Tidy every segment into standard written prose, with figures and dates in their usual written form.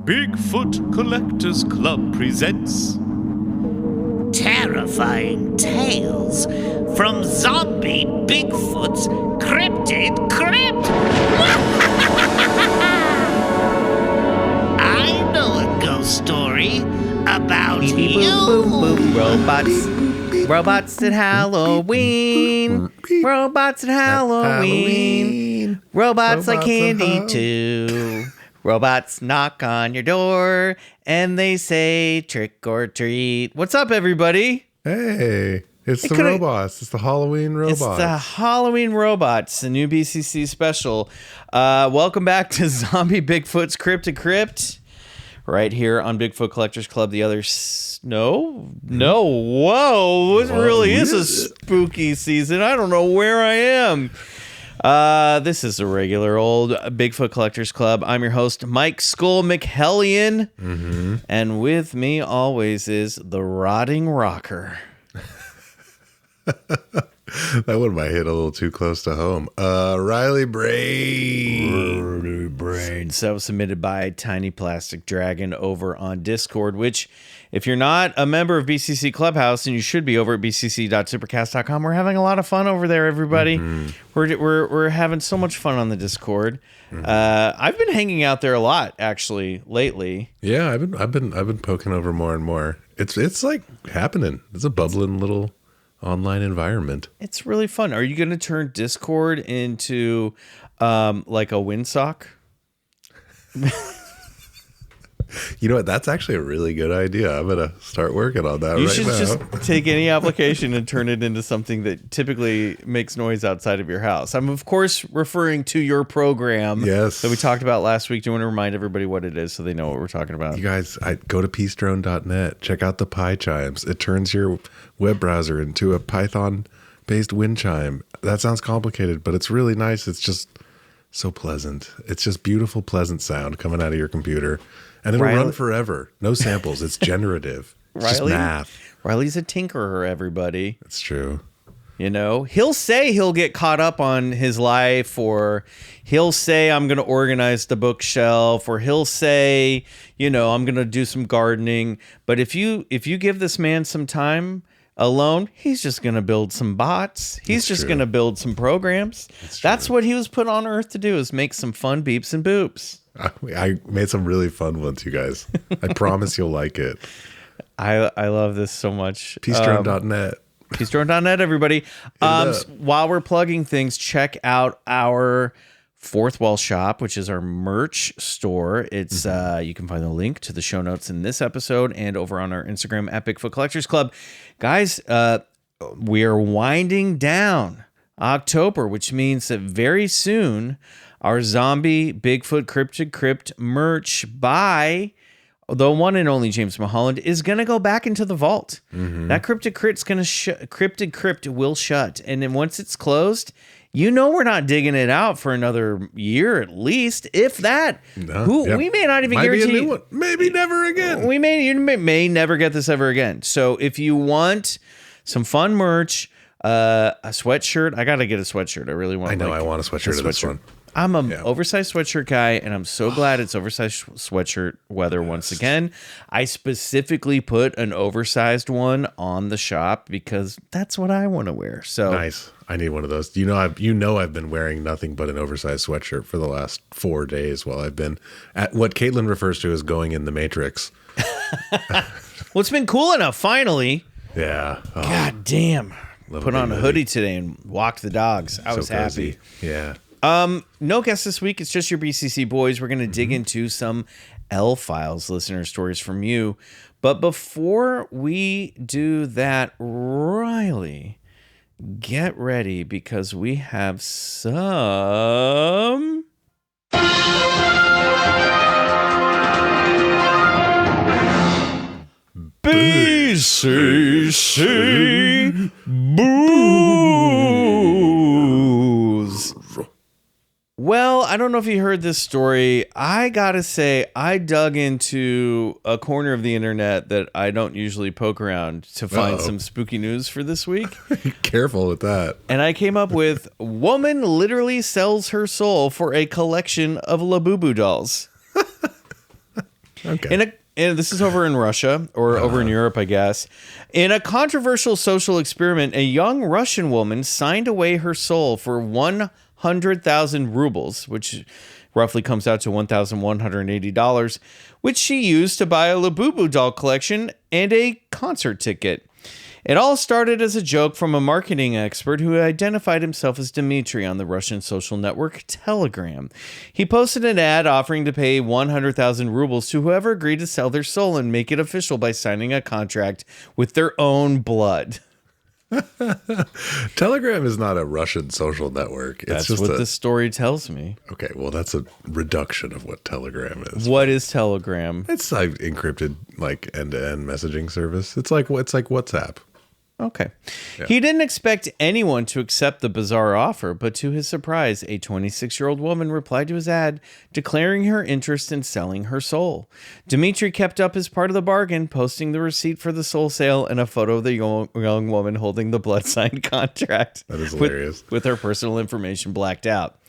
Bigfoot Collectors Club presents terrifying tales from zombie Bigfoot's Cryptid Crypt. I know a ghost story about you. Robots at Halloween. Robots at Halloween. Robots like candy too. Robots knock on your door and they say trick or treat. What's up, everybody? Hey, it's the robots. It's the Halloween robots. It's the Halloween robots, the new BCC special. Welcome back to Zombie Bigfoot's Cryptid Crypt, right here on Bigfoot Collectors Club. The others, no, whoa! It really is a spooky season. I don't know where I am. This is a regular old Bigfoot Collectors Club. I'm your host, Mike Skull McMillian, and with me always is the rotting rocker. That one might hit a little too close to home. Riley Bray. Brains. That was submitted by Tiny Plastic Dragon over on Discord, which, if you're not a member of BCC Clubhouse, and you should be over at bcc.supercast.com, we're having a lot of fun over there, everybody. We're having so much fun on the Discord. I've been hanging out there a lot, actually, lately. Yeah, I've been poking over more and more. It's like happening. It's a bubbling little online environment. It's really fun. Are you going to turn Discord into like a windsock? You know what? That's actually a really good idea. I'm going to start working on that right now. You should just take any application and turn it into something that typically makes noise outside of your house. I'm, of course, referring to your program that we talked about last week. Do you want to remind everybody what it is so they know what we're talking about? You guys, go to peacedrone.net. Check out the PyChimes. It turns your web browser into a Python-based wind chime. That sounds complicated, but it's really nice. It's just so pleasant. It's just beautiful, pleasant sound coming out of your computer. And it'll run forever. No samples. It's generative. It's just math. Riley's a tinkerer, everybody. It's true. You know, he'll say he'll get caught up on his life, or he'll say, I'm going to organize the bookshelf, or he'll say, you know, I'm going to do some gardening. But if you give this man some time alone, he's just going to build some bots. He's just going to build some programs. That's what he was put on Earth to do, is make some fun beeps and boops. I made some really fun ones, you guys. I promise you'll like it. I love this so much. Peacedrone.net. Peacedrone.net, everybody. While we're plugging things, check out our Fourth Wall Shop, which is our merch store. It's you can find the link to the show notes in this episode and over on our Instagram at Bigfoot Collectors Club. Guys, we are winding down October, which means that very soon our zombie Bigfoot Cryptid Crypt merch by the one and only James Mulholland is going to go back into the vault. That Cryptid Crypt will shut. And then once it's closed, you know we're not digging it out for another year at least, if that. We may not even guarantee. Be a new one. Maybe never again. You may never get this ever again. So if you want some fun merch, a sweatshirt, I got to get a sweatshirt. I really want. I want a sweatshirt of this one. I'm an oversized sweatshirt guy, and I'm so glad it's oversized sweatshirt weather once again. I specifically put an oversized one on the shop because that's what I want to wear. So nice. I need one of those. I've been wearing nothing but an oversized sweatshirt for the last 4 days while I've been at what Caitlin refers to as going in the Matrix. Well, it's been cool enough, finally. Yeah. Oh. God damn. Put on a hoodie today and walked the dogs. I was happy. Yeah. No guests this week. It's just your BCC boys. We're going to dig into some L-Files listener stories from you. But before we do that, Riley, get ready because we have some BCC booze. Well, I don't know if you heard this story. I gotta say, I dug into a corner of the internet that I don't usually poke around to find some spooky news for this week. Careful with that. And I came up with, woman literally sells her soul for a collection of Labubu dolls. Okay. And this is over in Russia, or over in Europe, I guess. In a controversial social experiment, a young Russian woman signed away her soul for 100,000 rubles, which roughly comes out to $1,180, which she used to buy a Labubu doll collection and a concert ticket. It all started as a joke from a marketing expert who identified himself as Dmitry on the Russian social network Telegram. He posted an ad offering to pay 100,000 rubles to whoever agreed to sell their soul and make it official by signing a contract with their own blood. Telegram is not a Russian social network. It's That's just what the story tells me. Okay, well, that's a reduction of what Telegram is. What is Telegram? It's like encrypted, like end-to-end messaging service. It's like WhatsApp. Okay. Yeah. He didn't expect anyone to accept the bizarre offer, but to his surprise, a 26-year-old woman replied to his ad, declaring her interest in selling her soul. Dmitry kept up his part of the bargain, posting the receipt for the soul sale and a photo of the young woman holding the blood-signed contract. That is hilarious. With her personal information blacked out.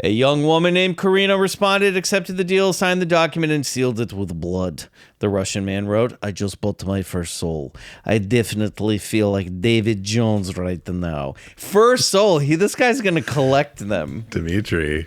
A young woman named Karina responded, accepted the deal, signed the document, and sealed it with blood. The Russian man wrote, "I just bought my first soul. I definitely feel like David Jones right now." First soul. This guy's going to collect them. Dmitry,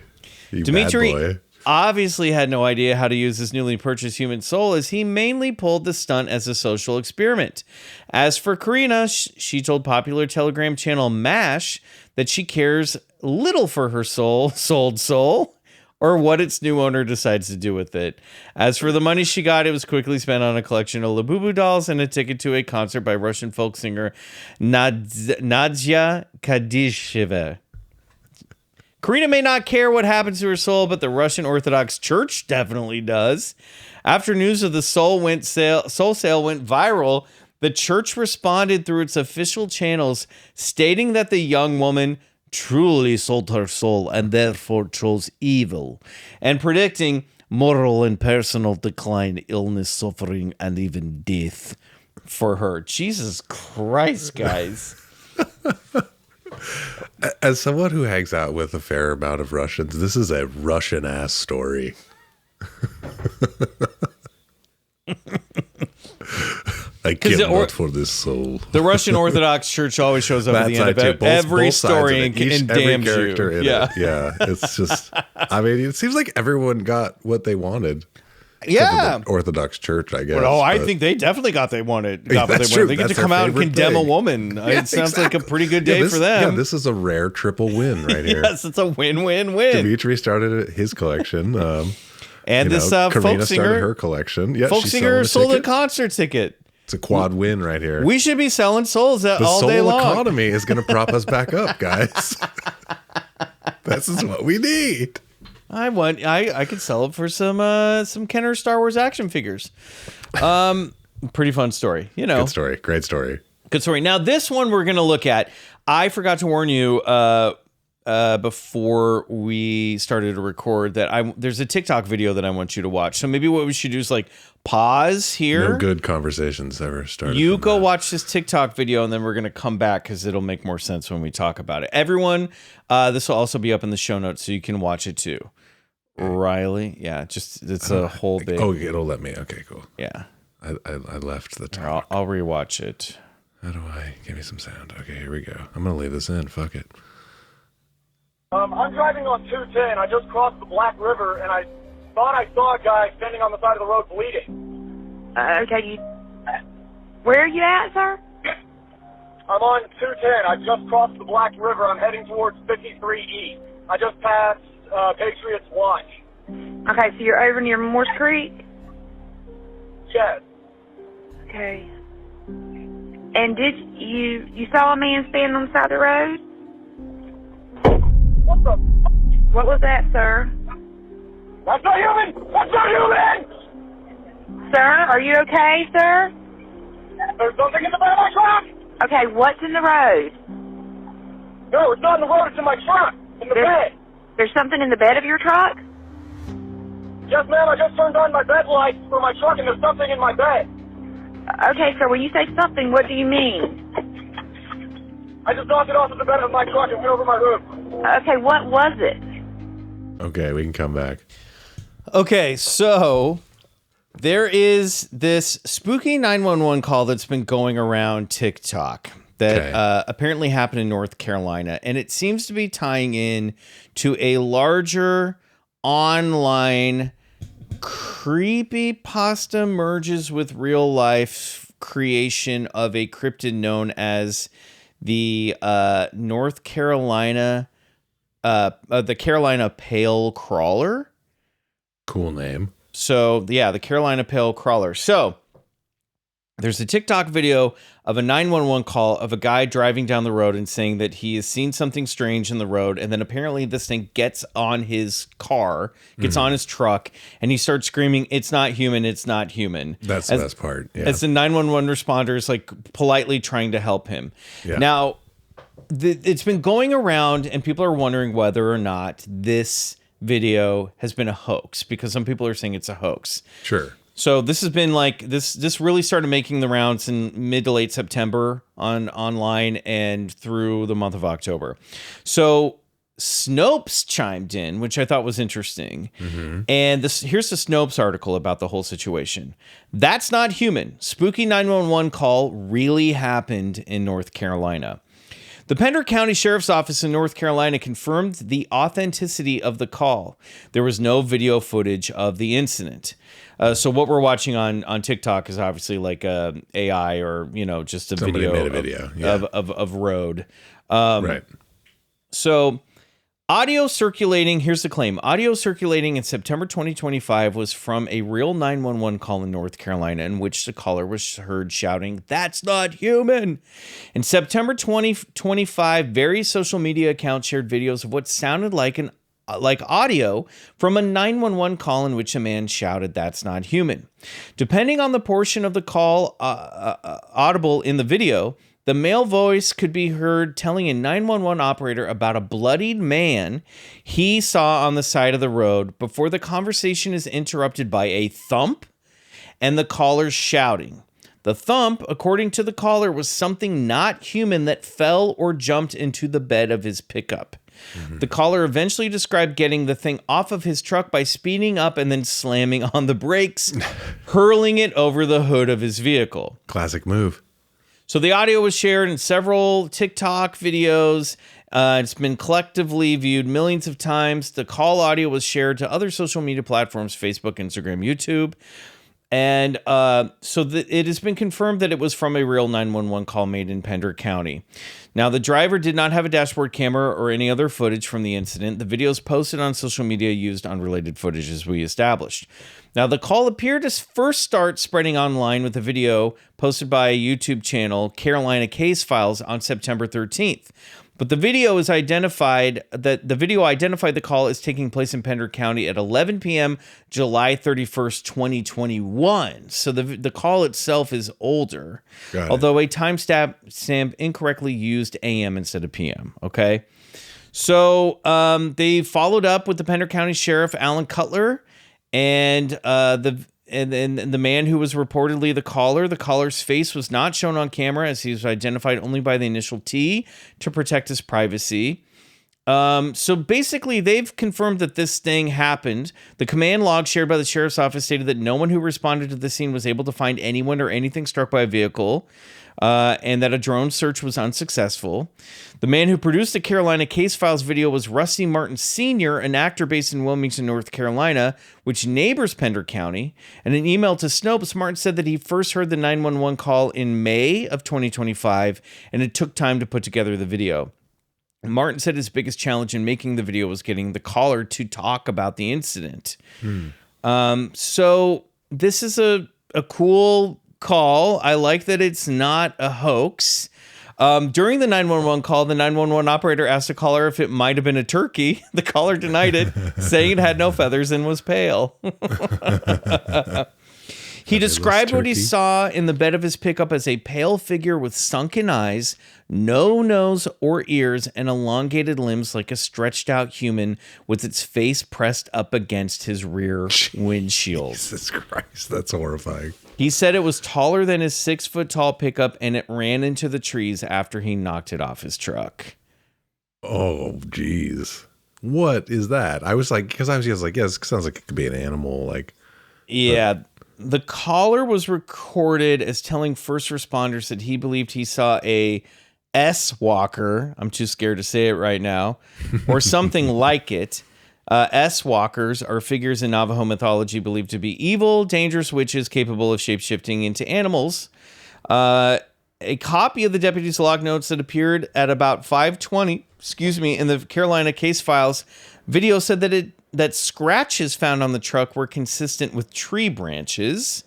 you Dmitry bad boy. obviously had no idea how to use his newly purchased human soul, as he mainly pulled the stunt as a social experiment. As for Karina, she told popular Telegram channel MASH that she cares little for her sold soul, or what its new owner decides to do with it. As for the money she got, it was quickly spent on a collection of Labubu dolls and a ticket to a concert by Russian folk singer Nadia Kadisheva. Karina may not care what happens to her soul, but the Russian Orthodox Church definitely does. After news of the soul sale went viral, the church responded through its official channels, stating that the young woman truly sold her soul and therefore chose evil, and predicting moral and personal decline, illness, suffering, and even death for her. Jesus Christ, guys. As someone who hangs out with a fair amount of Russians, this is a Russian-ass story. I cannot for this soul. The Russian Orthodox Church always shows up at the end of every story and damns you. Yeah, it's just, I mean, it seems like everyone got what they wanted. Yeah. The Orthodox Church, I guess. Well, I think they definitely got what they wanted. They get to come out and condemn a woman. It sounds like a pretty good day for them. Yeah, this is a rare triple win right here. Yes, it's a win-win-win. Dmitry started his collection. And this folk Karina singer started her collection. Yeah, folk singer sold a concert ticket. It's a quad win right here. We should be selling souls all day long. The soul economy is going to prop us back up, guys. This is what we need. I could sell it for some Kenner Star Wars action figures. Pretty fun story, you know. Good story. Great story. Good story. Now this one we're going to look at. I forgot to warn you before we started to record that there's a TikTok video that I want you to watch. So maybe what we should do is like pause here. No good conversations ever started. You go watch this TikTok video, and then we're going to come back because it'll make more sense when we talk about it. Everyone, this will also be up in the show notes, so you can watch it too. Riley, yeah, it's a whole big. Oh, it'll let me. Okay, cool. Yeah, I left the talk. I'll rewatch it. How do I give me some sound? Okay, here we go. I'm gonna leave this in. Fuck it. I'm driving on 210. I just crossed the Black River, and I thought I saw a guy standing on the side of the road bleeding. Okay, where are you at, sir? I'm on 210. I just crossed the Black River. I'm heading towards 53 East. I just passed Patriots Watch. Okay, so you're over near Morse Creek? Yes. Okay. And did you saw a man standing on the side of the road? What the? What was that, sir? That's not human! That's not human! Sir, are you okay, sir? There's something in the bed of my truck! Okay, what's in the road? No, it's not in the road. It's in my truck. In the bed. There's something in the bed of your truck? Yes, ma'am. I just turned on my bed lights for my truck, and there's something in my bed. Okay, sir, when you say something, what do you mean? I just knocked it off of the bed of my truck and went over my roof. Okay, what was it? Okay, we can come back. Okay, so There is this spooky 911 call that's been going around TikTok that apparently happened in North Carolina, and it seems to be tying in to a larger online creepypasta merges with real life creation of a cryptid known as the North Carolina, the Carolina Pale Crawler. Cool name. So, yeah, the Carolina Pale Crawler. So, there's a TikTok video of a 911 call of a guy driving down the road and saying that he has seen something strange in the road. And then apparently this thing gets on his car, gets on his truck, and he starts screaming, "It's not human, it's not human." That's the best part. Yeah. As the 911 responder is like politely trying to help him. Yeah. Now, it's been going around and people are wondering whether or not this video has been a hoax, because some people are saying it's a hoax. Sure. So this has been like this really started making the rounds in mid to late September online and through the month of October. So Snopes chimed in, which I thought was interesting. And here's the Snopes article about the whole situation. "That's not human. Spooky 911 call really happened in North Carolina." The Pender County Sheriff's Office in North Carolina confirmed the authenticity of the call. There was no video footage of the incident. So what we're watching on TikTok is obviously like a AI or, just a Somebody video, made a video of road. Right. So audio circulating, here's the claim. Audio circulating in September 2025 was from a real 911 call in North Carolina in which the caller was heard shouting, "That's not human." In September 2025, various social media accounts shared videos of what sounded like audio from a 911 call in which a man shouted, "That's not human." Depending on the portion of the call audible in the video, the male voice could be heard telling a 911 operator about a bloodied man he saw on the side of the road before the conversation is interrupted by a thump and the caller's shouting. The thump, according to the caller, was something not human that fell or jumped into the bed of his pickup. The caller eventually described getting the thing off of his truck by speeding up and then slamming on the brakes, hurling it over the hood of his vehicle. Classic move. So the audio was shared in several TikTok videos. It's been collectively viewed millions of times. The call audio was shared to other social media platforms, Facebook, Instagram, YouTube. And it has been confirmed that it was from a real 911 call made in Pender County. Now, the driver did not have a dashboard camera or any other footage from the incident. The videos posted on social media used unrelated footage, as we established. Now, the call appeared to first start spreading online with a video posted by a YouTube channel, Carolina Case Files, on September 13th. But the video identified the call as taking place in Pender County at 11 p.m. July 31st, 2021. So the call itself is older, although a timestamp incorrectly used AM instead of PM. Okay, so they followed up with the Pender County Sheriff Alan Cutler and the man who was reportedly the caller. The caller's face was not shown on camera as he was identified only by the initial T to protect his privacy. So basically, they've confirmed that this thing happened. The command log shared by the sheriff's office stated that no one who responded to the scene was able to find anyone or anything struck by a vehicle, and that a drone search was unsuccessful. The man who produced the Carolina Case Files video was Rusty Martin Sr., an actor based in Wilmington, North Carolina, which neighbors Pender County. In an email to Snopes, Martin said that he first heard the 911 call in May of 2025, and it took time to put together the video. Martin said his biggest challenge in making the video was getting the caller to talk about the incident. So this is a cool call. I like that it's not a hoax. During the 911 call, the 911 operator asked the caller if it might have been a turkey. The caller denied it, saying it had no feathers and was pale. He described what he saw in the bed of his pickup as a pale figure with sunken eyes, no nose or ears, and elongated limbs like a stretched out human with its face pressed up against his rear windshield. Jesus Christ, that's horrifying. He said it was taller than his 6-foot tall pickup and it ran into the trees after he knocked it off his truck. Oh, geez. What is that? I was like, because I was like, yes, it sounds like it could be an animal. Like, yeah. the caller was recorded as telling first responders that he believed he saw a S-walker. I'm too scared to say it right now, or something like it. S-walkers are figures in Navajo mythology believed to be evil, dangerous witches capable of shapeshifting into animals. A copy of the deputy's log notes that appeared at about 5:20, in the Carolina case files video said that scratches found on the truck were consistent with tree branches.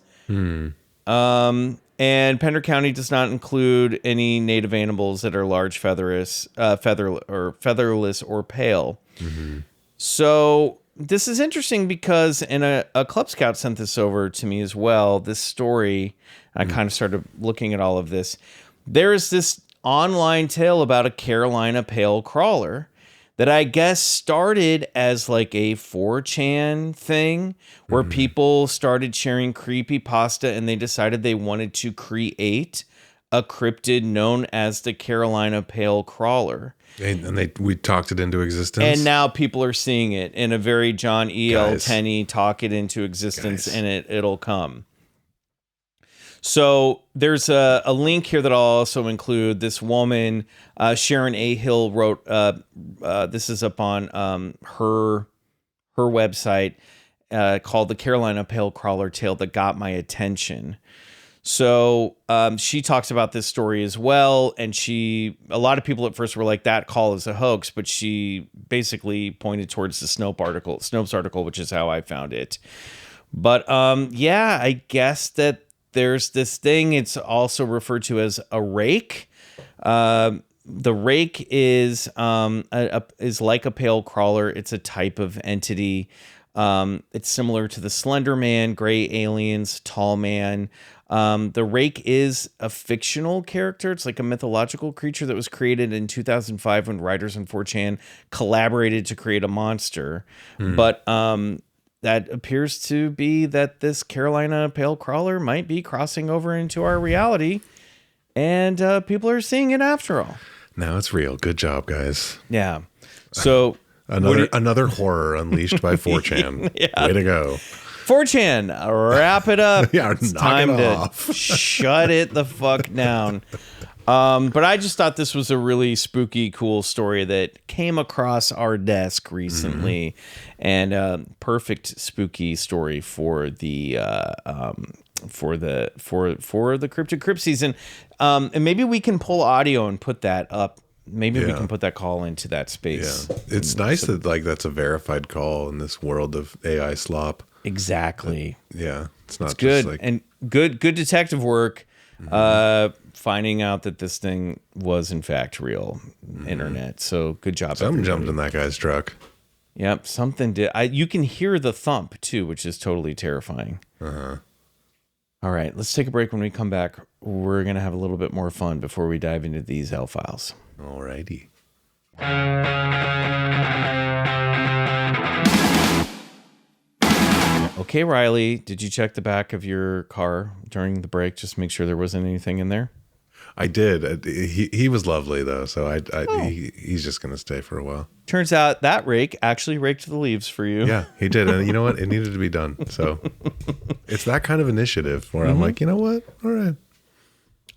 And Pender County does not include any native animals that are large, featherless or pale. Mm-hmm. So this is interesting because, and a Club Scout sent this over to me as well, this story. I kind of started looking at all of this. There is this online tale about a Carolina pale crawler that I guess started as like a 4chan thing where people started sharing creepypasta and they decided they wanted to create a cryptid known as the Carolina pale crawler. And we talked it into existence. And now people are seeing it in a very John E.L. Tenney talk it into existence and it'll come. So there's a link here that I'll also include. This woman, Sharon A. Hill, wrote, this is up on her website, called The Carolina Pale Crawler Tale That Got My Attention. So she talks about this story as well, and a lot of people at first were like, that call is a hoax, but she basically pointed towards the Snopes article, which is how I found it. But yeah, I guess that there's this thing. It's also referred to as a rake. The rake is like a pale crawler. It's a type of entity. It's similar to the Slender Man, Gray Aliens, Tall Man. The rake is a fictional character. It's like a mythological creature that was created in 2005 when writers on 4chan collaborated to create a monster. But that appears to be that this Carolina pale crawler might be crossing over into our reality, and people are seeing it after all. Now it's real. Good job, guys. Yeah. So another horror unleashed by 4chan. Yeah. Way to go. 4chan, wrap it up. Yeah, it's time to shut it the fuck down. But I just thought this was a really spooky, cool story that came across our desk recently, and perfect spooky story for the Cryptid Crypt season. And maybe we can pull audio and put that up. Maybe we can put that call into that space. Yeah. It's nice that that's a verified call in this world of AI slop. Exactly. It's not good. Just like, and good detective work. Finding out that this thing was in fact real internet. So good job. Something jumped in that guy's truck. Yep. Something did. You can hear the thump too, which is totally terrifying. All right. Let's take a break. When we come back, we're going to have a little bit more fun before we dive into these L files. All righty. Okay, Riley, did you check the back of your car during the break? Just make sure there wasn't anything in there. I did. He was lovely though, so he's just gonna stay for a while. Turns out that rake actually raked the leaves for you. Yeah, he did, and you know what? It needed to be done. So it's that kind of initiative where I'm like, you know what? All right.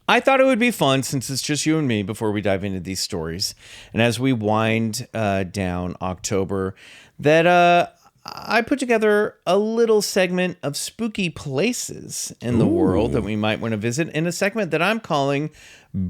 I thought it would be fun since it's just you and me before we dive into these stories, and as we wind down October, that I put together a little segment of spooky places in the world that we might want to visit in a segment that I'm calling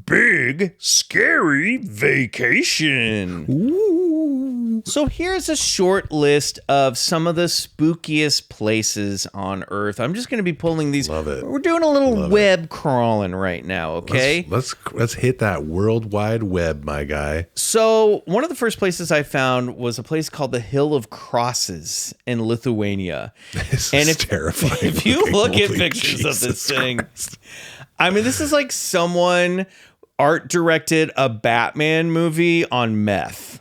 Big Scary Vacation. Ooh. So here's a short list of some of the spookiest places on Earth. I'm just going to be pulling these. Love it. We're doing a little web crawling right now, okay? Let's hit that World Wide Web, my guy. So one of the first places I found was a place called the Hill of Crosses in Lithuania. This is terrifying. If you look at pictures of this thing, I mean, this is like someone art directed a Batman movie on meth.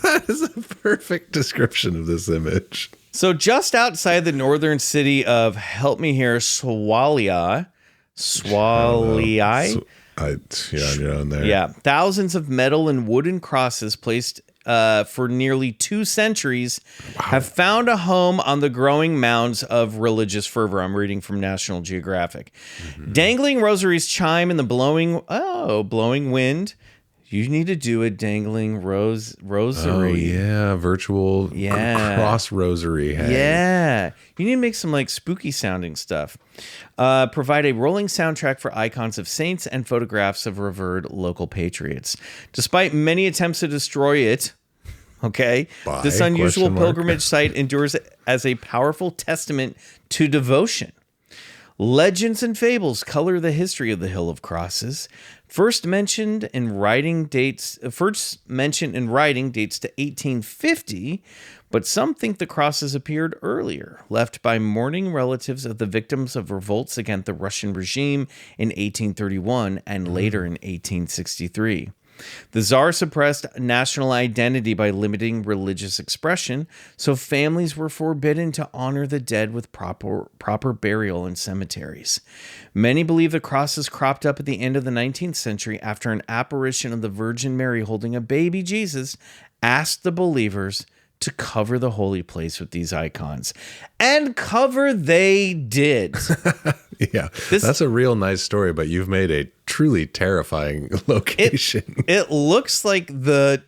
That is a perfect description of this image. So just outside the northern city of, help me here, Swalia. You're on your own there. Yeah. Thousands of metal and wooden crosses placed for nearly 2 centuries have found a home on the growing mounds of religious fervor. I'm reading from National Geographic. Dangling rosaries chime in the blowing wind. You need to do a dangling rosary. Oh, yeah. Virtual cross rosary. Hey. Yeah. You need to make some like spooky sounding stuff. Provide a rolling soundtrack for icons of saints and photographs of revered local patriots. Despite many attempts to destroy it, this unusual pilgrimage site endures as a powerful testament to devotion. Legends and fables color the history of the Hill of Crosses. First mentioned in writing dates to 1850, but some think the crosses appeared earlier, left by mourning relatives of the victims of revolts against the Russian regime in 1831 and later in 1863. The Tsar suppressed national identity by limiting religious expression, so families were forbidden to honor the dead with proper burial in cemeteries. Many believe the crosses cropped up at the end of the 19th century after an apparition of the Virgin Mary holding a baby Jesus asked the believers to cover the holy place with these icons. And cover they did. Yeah, that's a real nice story, but you've made a truly terrifying location. It looks like the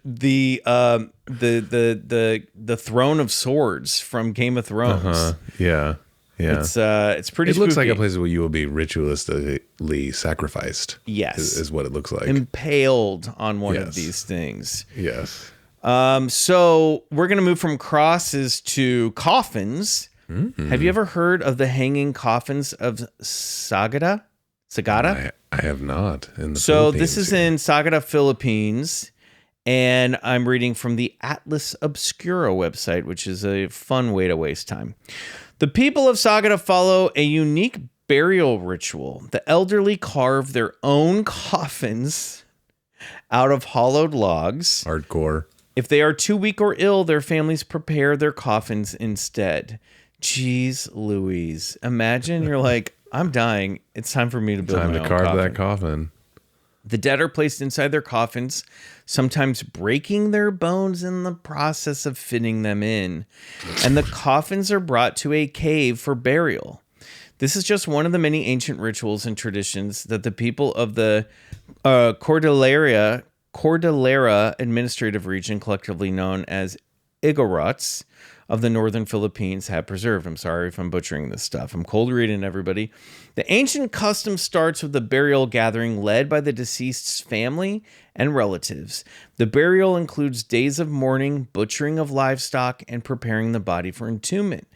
Throne of Swords from Game of Thrones. Yeah. It's pretty. It looks like a place where you will be ritualistically sacrificed. Yes, is what it looks like. Impaled on one of these things. Yes. So we're gonna move from crosses to coffins. Mm-hmm. Have you ever heard of the hanging coffins of Sagada? I have not. So this is in Sagada, Philippines, and I'm reading from the Atlas Obscura website, which is a fun way to waste time. The people of Sagada follow a unique burial ritual. The elderly carve their own coffins out of hollowed logs. Hardcore. If they are too weak or ill, their families prepare their coffins instead. Jeez Louise. Imagine you're like, I'm dying. It's time for me to build my own coffin. Time to carve that coffin. The dead are placed inside their coffins, sometimes breaking their bones in the process of fitting them in. And the coffins are brought to a cave for burial. This is just one of the many ancient rituals and traditions that the people of the Cordillera Administrative Region, collectively known as Igorots, of the northern Philippines have preserved. I'm sorry if I'm butchering this stuff. I'm cold reading, everybody. The ancient custom starts with the burial gathering led by the deceased's family and relatives. The burial includes days of mourning, butchering of livestock, and preparing the body for entombment.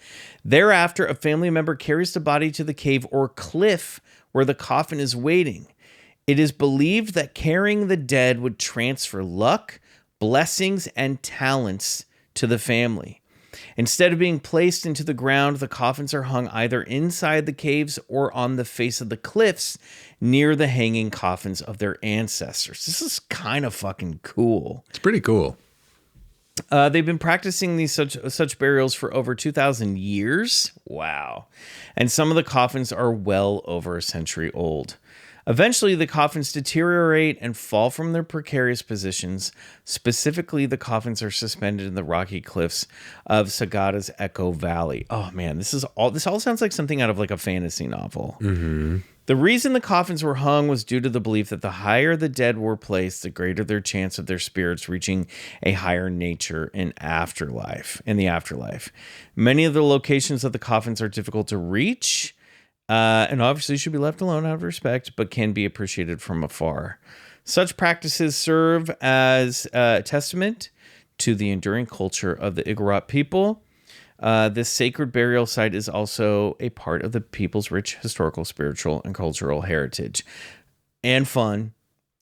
Thereafter, a family member carries the body to the cave or cliff where the coffin is waiting. It is believed that carrying the dead would transfer luck, blessings, and talents to the family. Instead of being placed into the ground, the coffins are hung either inside the caves or on the face of the cliffs near the hanging coffins of their ancestors. This is kind of fucking cool. It's pretty cool. They've been practicing these such burials for over 2,000 years. Wow. And some of the coffins are well over a century old. Eventually, the coffins deteriorate and fall from their precarious positions. Specifically, the coffins are suspended in the rocky cliffs of Sagada's Echo Valley. Oh man, this all sounds like something out of like a fantasy novel. Mm-hmm. The reason the coffins were hung was due to the belief that the higher the dead were placed, the greater their chance of their spirits reaching a higher nature in the afterlife. Many of the locations of the coffins are difficult to reach. And obviously should be left alone out of respect, but can be appreciated from afar. Such practices serve as a testament to the enduring culture of the Igorot people. This sacred burial site is also a part of the people's rich historical, spiritual, and cultural heritage. And fun.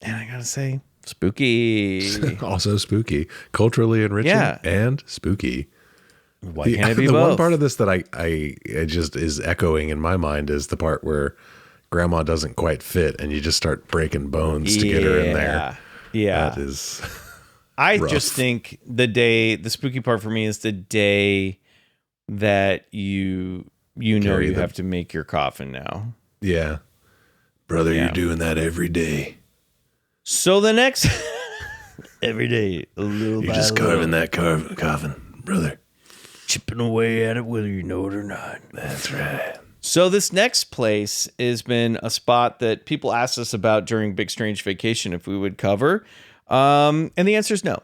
And I gotta say, spooky. Also spooky. Culturally enriching and spooky. Why can't it be the both? one part of this that I just is echoing in my mind is the part where grandma doesn't quite fit and you just start breaking bones to get her in there. Yeah. That is rough. Just think the spooky part for me is the day that you have to make your coffin now. Yeah. Brother, you're doing that every day. So the next Every day, a little You're by just little, carving that coffin, brother. chipping away at it, whether you know it or not. That's right. So this next place has been a spot that people asked us about during Big Strange Vacation if we would cover. And the answer is no.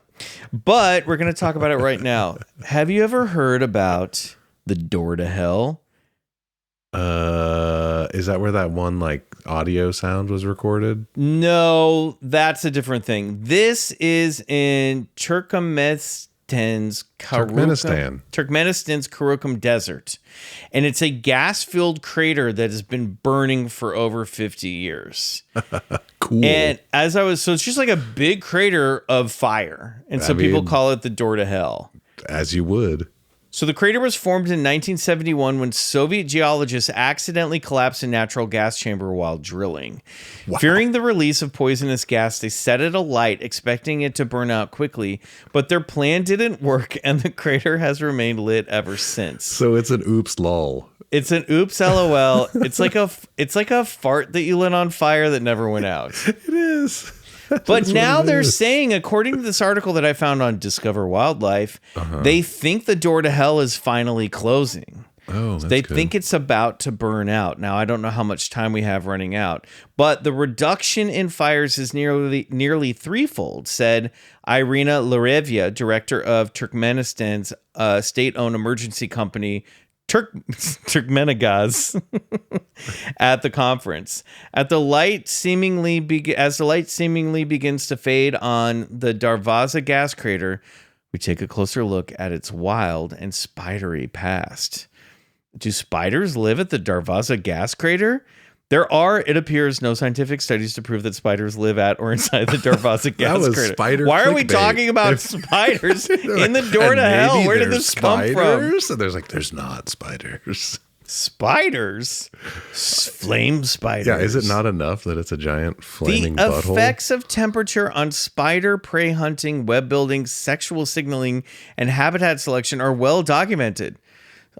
But we're going to talk about it right now. Have you ever heard about the door to hell? Is that where that one like audio sound was recorded? No, that's a different thing. This is in Turkmenistan's Karakum Desert. And it's a gas-filled crater that has been burning for over 50 years. Cool. And so it's just like a big crater of fire. And so people call it the door to hell. As you would. So the crater was formed in 1971 when Soviet geologists accidentally collapsed a natural gas chamber while drilling. Wow. Fearing the release of poisonous gas, they set it alight, expecting it to burn out quickly. But their plan didn't work, and the crater has remained lit ever since. So it's an oops lol. It's an oops LOL. It's like a fart that you lit on fire that never went out. It is. But now they're saying, according to this article that I found on Discover Wildlife, they think the door to hell is finally closing. Oh, that's they good. think it's about to burn out. Now, I don't know how much time we have running out, but the reduction in fires is nearly threefold, said Irina Larevia, director of Turkmenistan's state-owned emergency company, Turkmenagaz, at the conference. As the light seemingly begins to fade on the Darvaza gas crater, we take a closer look at its wild and spidery past. Do spiders live at the Darvaza gas crater? There are, it appears, no scientific studies to prove that spiders live at or inside the Darvaza gas crater. Why are we talking about spiders in the door to hell? Where did this come from? And there's not spiders. Spiders? Flame spiders. Yeah, is it not enough that it's a giant flaming the butthole? Effects of temperature on spider prey hunting, web building, sexual signaling, and habitat selection are well documented.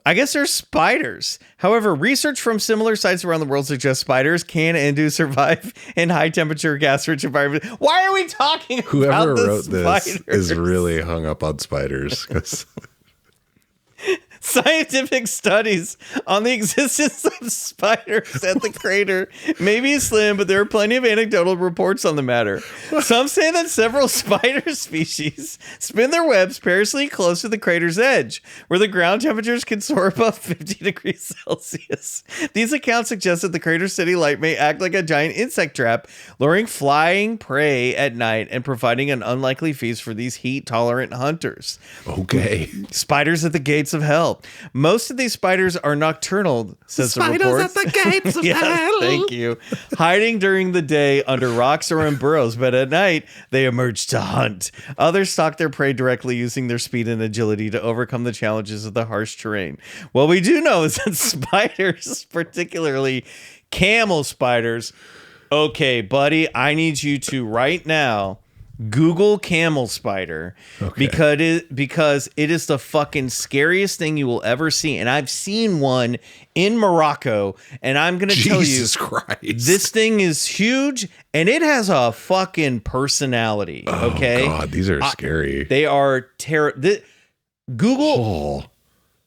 I guess there's spiders. However, research from similar sites around the world suggests spiders can and do survive in high temperature gas-rich environments. Why are we talking Whoever about wrote spiders? this is really hung up on spiders. 'Cause Scientific studies on the existence of spiders at the crater may be slim, but there are plenty of anecdotal reports on the matter. Some say that several spider species spin their webs perilously close to the crater's edge, where the ground temperatures can soar above 50 degrees Celsius. These accounts suggest that the crater's city light may act like a giant insect trap, luring flying prey at night and providing an unlikely feast for these heat-tolerant hunters. okay. Spiders at the gates of hell. Most of these spiders are nocturnal, says the report. Spiders at the gates of Yes, hell. thank you. Hiding during the day under rocks or in burrows, but at night they emerge to hunt. Others stalk their prey directly, using their speed and agility to overcome the challenges of the harsh terrain. What we do know is that spiders, particularly camel spiders, okay, buddy, I need you to right now Google camel spider, because it is the fucking scariest thing you will ever see. And I've seen one in Morocco, and I'm going to tell you, Jesus Christ. this thing is huge and it has a fucking personality. Okay. Oh God, these are scary. They are Google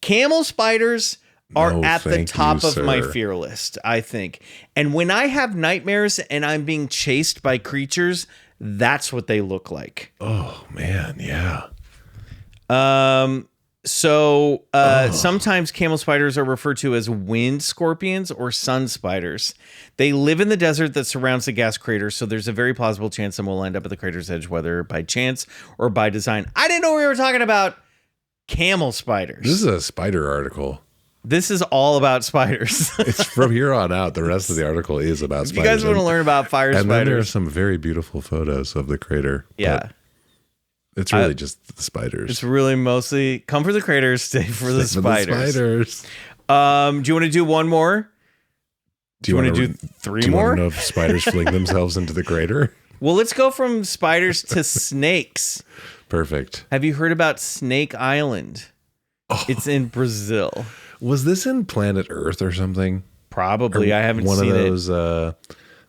camel spiders are No, at the thank top you, of my sir. fear list, I think. And when I have nightmares and I'm being chased by creatures, that's what they look like. Oh man, yeah. Sometimes camel spiders are referred to as wind scorpions or sun spiders. They live in the desert that surrounds the gas crater, so there's a very plausible chance some will end up at the crater's edge, whether by chance or by design. I didn't know we were talking about camel spiders. This is a spider article. This is all about spiders. It's from here on out. The rest of the article is about If spiders. you guys want to learn about fire and then there are spiders, some very beautiful photos of the crater. yeah. but it's really just the spiders. It's really mostly come for the craters, stay for the Stay for the spiders. spiders. Do you want to do one more? Do you want want to do three Do you more? want to know if spiders fling themselves into the crater? Well, let's go from spiders to snakes. Perfect. Have you heard about Snake Island? It's in Brazil. Was this in Planet Earth or something? Probably. I haven't One seen of those.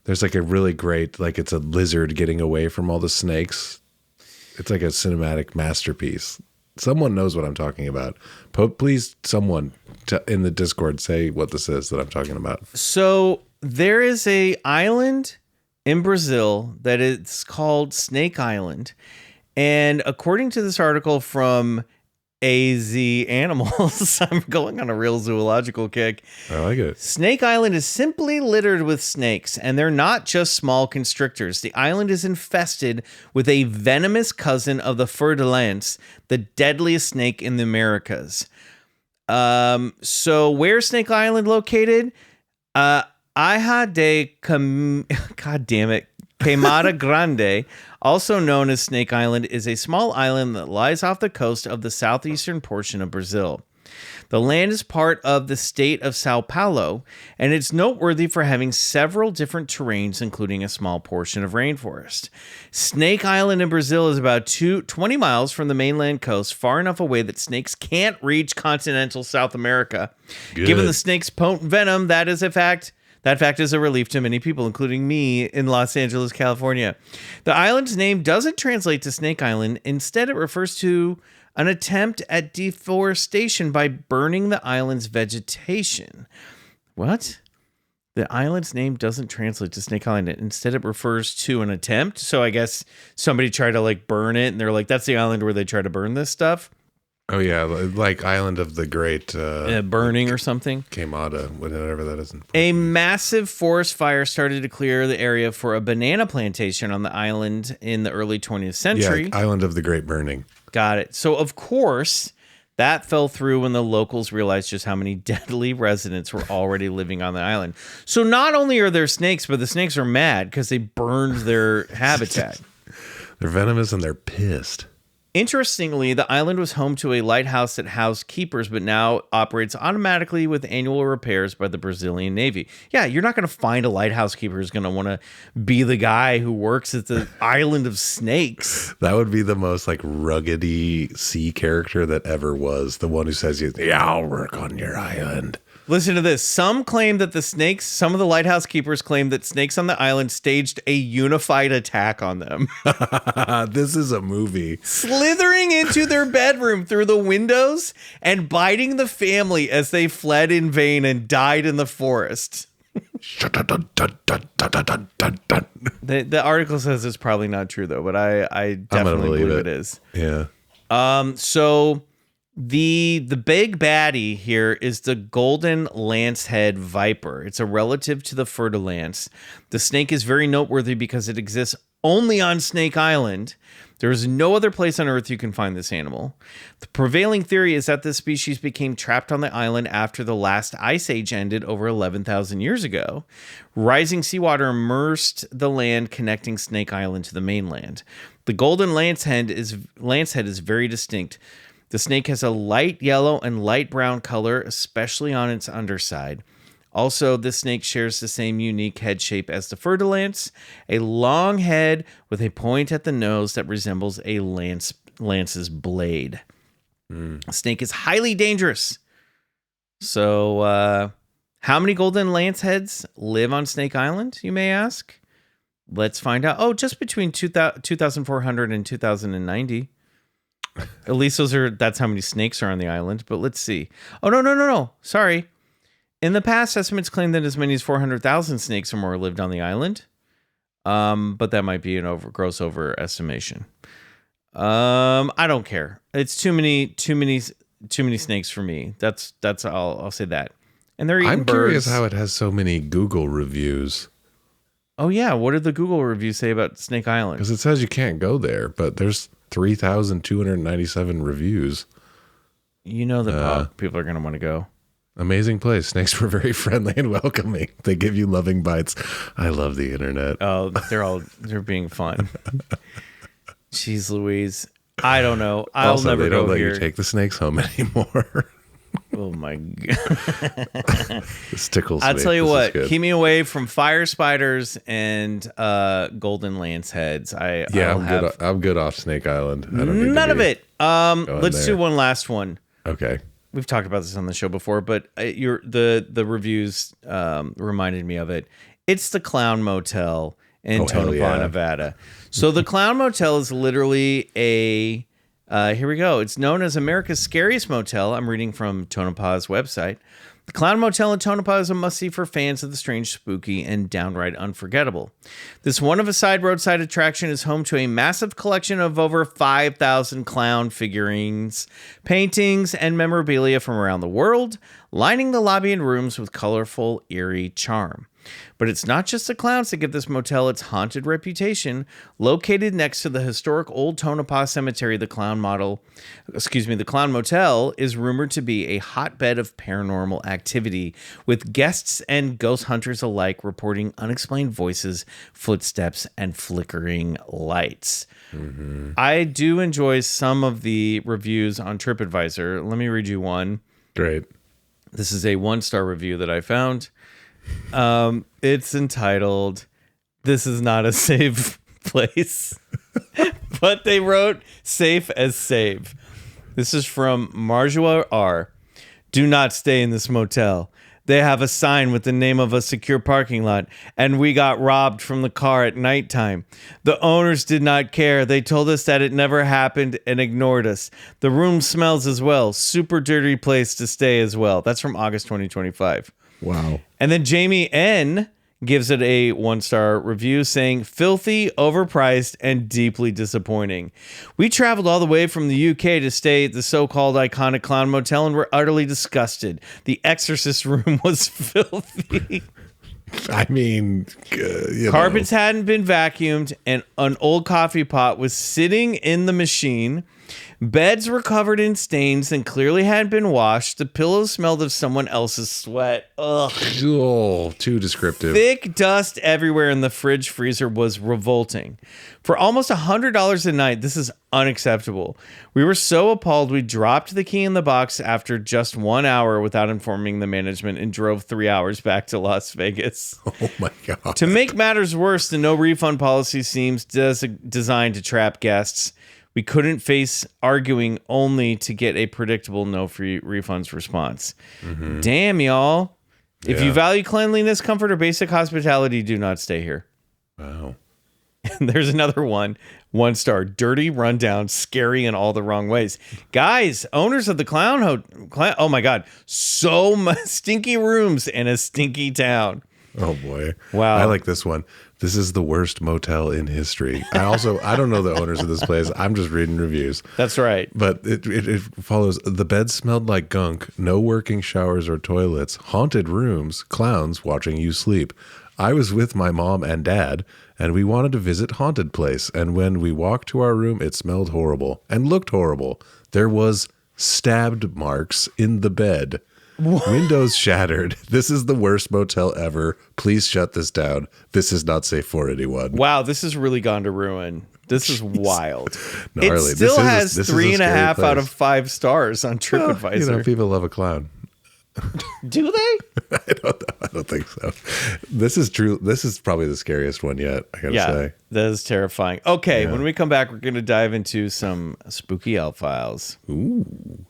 There's like a really great, like it's a lizard getting away from all the snakes. It's like a cinematic masterpiece. Someone knows what I'm talking about. Please, someone in the Discord say what this is that I'm talking about. So there is a island in Brazil that is called Snake Island. And according to this article from AZ Animals, I'm going on a real zoological kick. I like it. Snake Island is simply littered with snakes, and they're not just small constrictors. The island is infested with a venomous cousin of the fer-de-lance, the deadliest snake in the Americas. So where's Snake Island located? God damn it. Queimada Grande, also known as Snake Island, is a small island that lies off the coast of the southeastern portion of Brazil. The land is part of the state of Sao Paulo, and it's noteworthy for having several different terrains, including a small portion of rainforest. Snake Island in Brazil is about 20 miles from the mainland coast, far enough away that snakes can't reach continental South America. Good. Given the snake's potent venom, that fact is a relief to many people, including me in Los Angeles, California. The island's name doesn't translate to Snake Island. Instead, it refers to an attempt at deforestation by burning the island's vegetation. What? The island's name doesn't translate to Snake Island. Instead, it refers to an attempt. So I guess somebody tried to burn it, and they're like, that's the island where they try to burn this stuff. Oh, yeah. Like Island of the Great... burning or something. Queimada, whatever that is. A massive forest fire started to clear the area for a banana plantation on the island in the early 20th century. Yeah, Island of the Great Burning. Got it. So, of course, that fell through when the locals realized just how many deadly residents were already living on the island. So not only are there snakes, but the snakes are mad because they burned their habitat. They're venomous and they're pissed. Interestingly, the island was home to a lighthouse that housed keepers, but now operates automatically with annual repairs by the Brazilian Navy. Yeah, you're not going to find a lighthouse keeper who's going to want to be the guy who works at the island of snakes. That would be the most ruggedy sea character that ever was. The one who says, yeah, I'll work on your island. Listen to this. Some of the lighthouse keepers claim that snakes on the island staged a unified attack on them. This is a movie. Slithering into their bedroom through the windows and biting the family as they fled in vain and died in the forest. The article says it's probably not true, though, but I definitely believe it is. Yeah. So... The big baddie here is the golden lancehead viper. It's a relative to the fer-de-lance. The snake is very noteworthy because it exists only on Snake Island. There is no other place on Earth you can find this animal. The prevailing theory is that this species became trapped on the island after the last ice age ended over 11,000 years ago. Rising seawater immersed the land connecting Snake Island to the mainland. The golden lancehead is very distinct. The snake has a light yellow and light brown color, especially on its underside. Also, this snake shares the same unique head shape as the fer-de-lance, a long head with a point at the nose that resembles a lance's blade. The snake is highly dangerous. So, how many golden lance heads live on Snake Island, you may ask? Let's find out. Oh, just between 2,400 and 2,090. At least that's how many snakes are on the island. But let's see. Oh, no. Sorry. In the past, estimates claim that as many as 400,000 snakes or more lived on the island. But that might be an gross overestimation. I don't care. It's too many snakes for me. That's all. I'll say that. And they're eating I'm birds. curious how it has so many Google reviews. Oh yeah, what did the Google review say about Snake Island? Because it says you can't go there, but there's 3,297 reviews. You know that people are going to want to go. Amazing place. Snakes were very friendly and welcoming. They give you loving bites. I love the internet. Oh, they're being fun. Jeez Louise. I don't know. I'll also, never they don't go let here. you take the snakes home anymore. Oh my God. This tickles I'll me. tell you This is what, good. keep me away from fire spiders and golden lance heads. I'm good off Snake Island. I don't need none to of be it. Let's there. do one last one. Okay. We've talked about this on the show before, but the reviews reminded me of it. It's the Clown Motel in Tonopah, Nevada. So the Clown Motel is literally a, here we go. It's known as America's Scariest Motel. I'm reading from Tonopah's website. The Clown Motel in Tonopah is a must-see for fans of the strange, spooky, and downright unforgettable. This one-of-a-side roadside attraction is home to a massive collection of over 5,000 clown figurines, paintings, and memorabilia from around the world, lining the lobby and rooms with colorful, eerie charm. But it's not just the clowns that give this motel its haunted reputation. Located next to the historic Old Tonopah Cemetery, the Clown Motel is rumored to be a hotbed of paranormal activity, with guests and ghost hunters alike reporting unexplained voices, footsteps, and flickering lights. Mm-hmm. I do enjoy some of the reviews on TripAdvisor. Let me read you one. Great. This is a 1-star review that I found. It's entitled, "This is not a safe place," but they wrote "safe as save." This is from Marjoa R. "Do not stay in this motel. They have a sign with the name of a secure parking lot, and we got robbed from the car at nighttime. The owners did not care. They told us that it never happened and ignored us. The room smells as well. Super dirty place to stay as well." That's from August 2025. Wow. And then Jamie N gives it a 1-star review saying, "Filthy, overpriced, and deeply disappointing. We traveled all the way from the UK to stay at the so-called iconic Clown Motel and were utterly disgusted. The Exorcist room was filthy. I mean, Carpets hadn't been vacuumed, and an old coffee pot was sitting in the machine. Beds were covered in stains and clearly hadn't been washed. The pillows smelled of someone else's sweat. Ugh. Oh, too descriptive. Thick dust everywhere, and the fridge freezer was revolting. For almost $100 a night, this is unacceptable. We were so appalled we dropped the key in the box after just 1 hour without informing the management and drove 3 hours back to Las Vegas. Oh my God. To make matters worse, the no refund policy seems designed to trap guests. We couldn't face arguing only to get a predictable no free refunds response. Mm-hmm. Damn, y'all. If you value cleanliness, comfort, or basic hospitality, do not stay here. Wow. And there's another one. 1-star. Dirty, rundown, scary in all the wrong ways. Guys, owners of the Clown oh my God. So much stinky rooms in a stinky town. Oh boy. Wow. I like this one. This is the worst motel in history. I don't know the owners of this place. I'm just reading reviews. That's right. But it follows. The bed smelled like gunk, no working showers or toilets, haunted rooms, clowns watching you sleep. I was with my mom and dad, and we wanted to visit haunted place. And when we walked to our room, it smelled horrible and looked horrible. There was stabbed marks in the bed. What? Windows shattered. This is the worst motel ever. Please shut this down. This is not safe for anyone. Wow, this has really gone to ruin. This is wild. Gnarly. It still has 3.5 out of 5 stars on TripAdvisor. Well, you know, people love a clown. Do they? I don't know. I don't think so. This is true. This is probably the scariest one yet, I gotta say. That is terrifying. Okay, when we come back, we're going to dive into some spooky elf files. Ooh.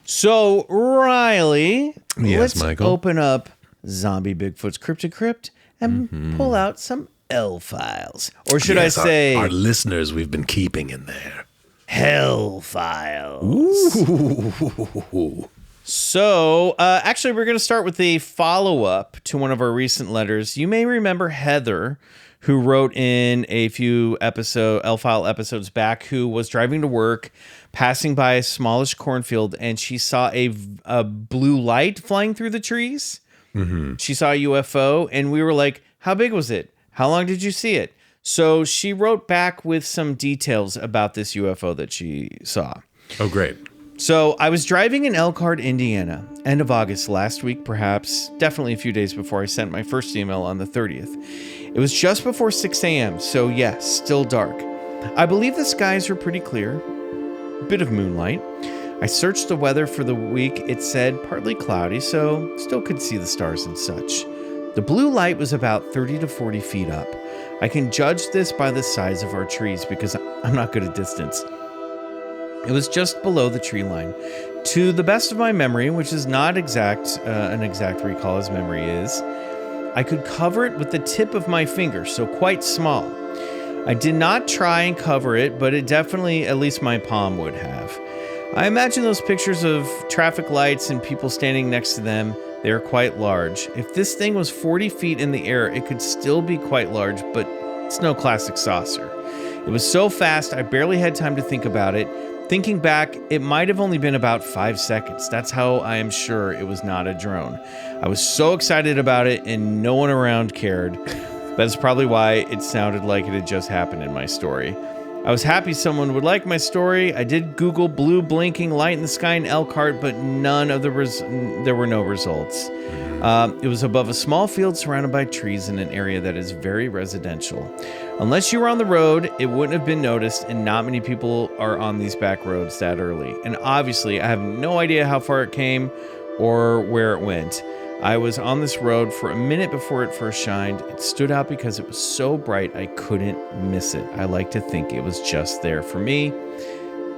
So, Riley, let's Michael. open up Zombie Bigfoot's Cryptid Crypt and pull out some elf files. Or should I say... Our listeners we've been keeping in there. Hell files. Ooh. So, actually, we're going to start with a follow-up to one of our recent letters. You may remember Heather, who wrote in a few elf file episodes back, who was driving to work, passing by a smallish cornfield, and she saw a blue light flying through the trees. Mm-hmm. She saw a UFO, and we were like, how big was it? How long did you see it? So she wrote back with some details about this UFO that she saw. Oh, great. So I was driving in Elkhart, Indiana, end of August last week, perhaps, definitely a few days before I sent my first email on the 30th. It was just before 6 a.m., so yes, still dark. I believe the skies were pretty clear, a bit of moonlight. I searched the weather for the week. It said partly cloudy, so still could see the stars and such. The blue light was about 30 to 40 feet up. I can judge this by the size of our trees because I'm not good at distance. It was just below the tree line, To the best of my memory, which is not an exact recall as memory is, I could cover it with the tip of my finger, so quite small. I did not try and cover it, but it definitely, at least my palm would have. I imagine those pictures of traffic lights and people standing next to them, they are quite large. If this thing was 40 feet in the air, it could still be quite large, but it's no classic saucer. It was so fast, I barely had time to think about it. Thinking back, it might have only been about 5 seconds. That's how I am sure it was not a drone. I was so excited about it and no one around cared. That's probably why it sounded like it had just happened in my story. I was happy someone would like my story. I did Google blue blinking light in the sky in Elkhart, but there were no results. It was above a small field surrounded by trees in an area that is very residential. Unless you were on the road, it wouldn't have been noticed, and not many people are on these back roads that early. And obviously, I have no idea how far it came or where it went. I was on this road for a minute before it first shined. It stood out because it was so bright I couldn't miss it. I like to think it was just there for me.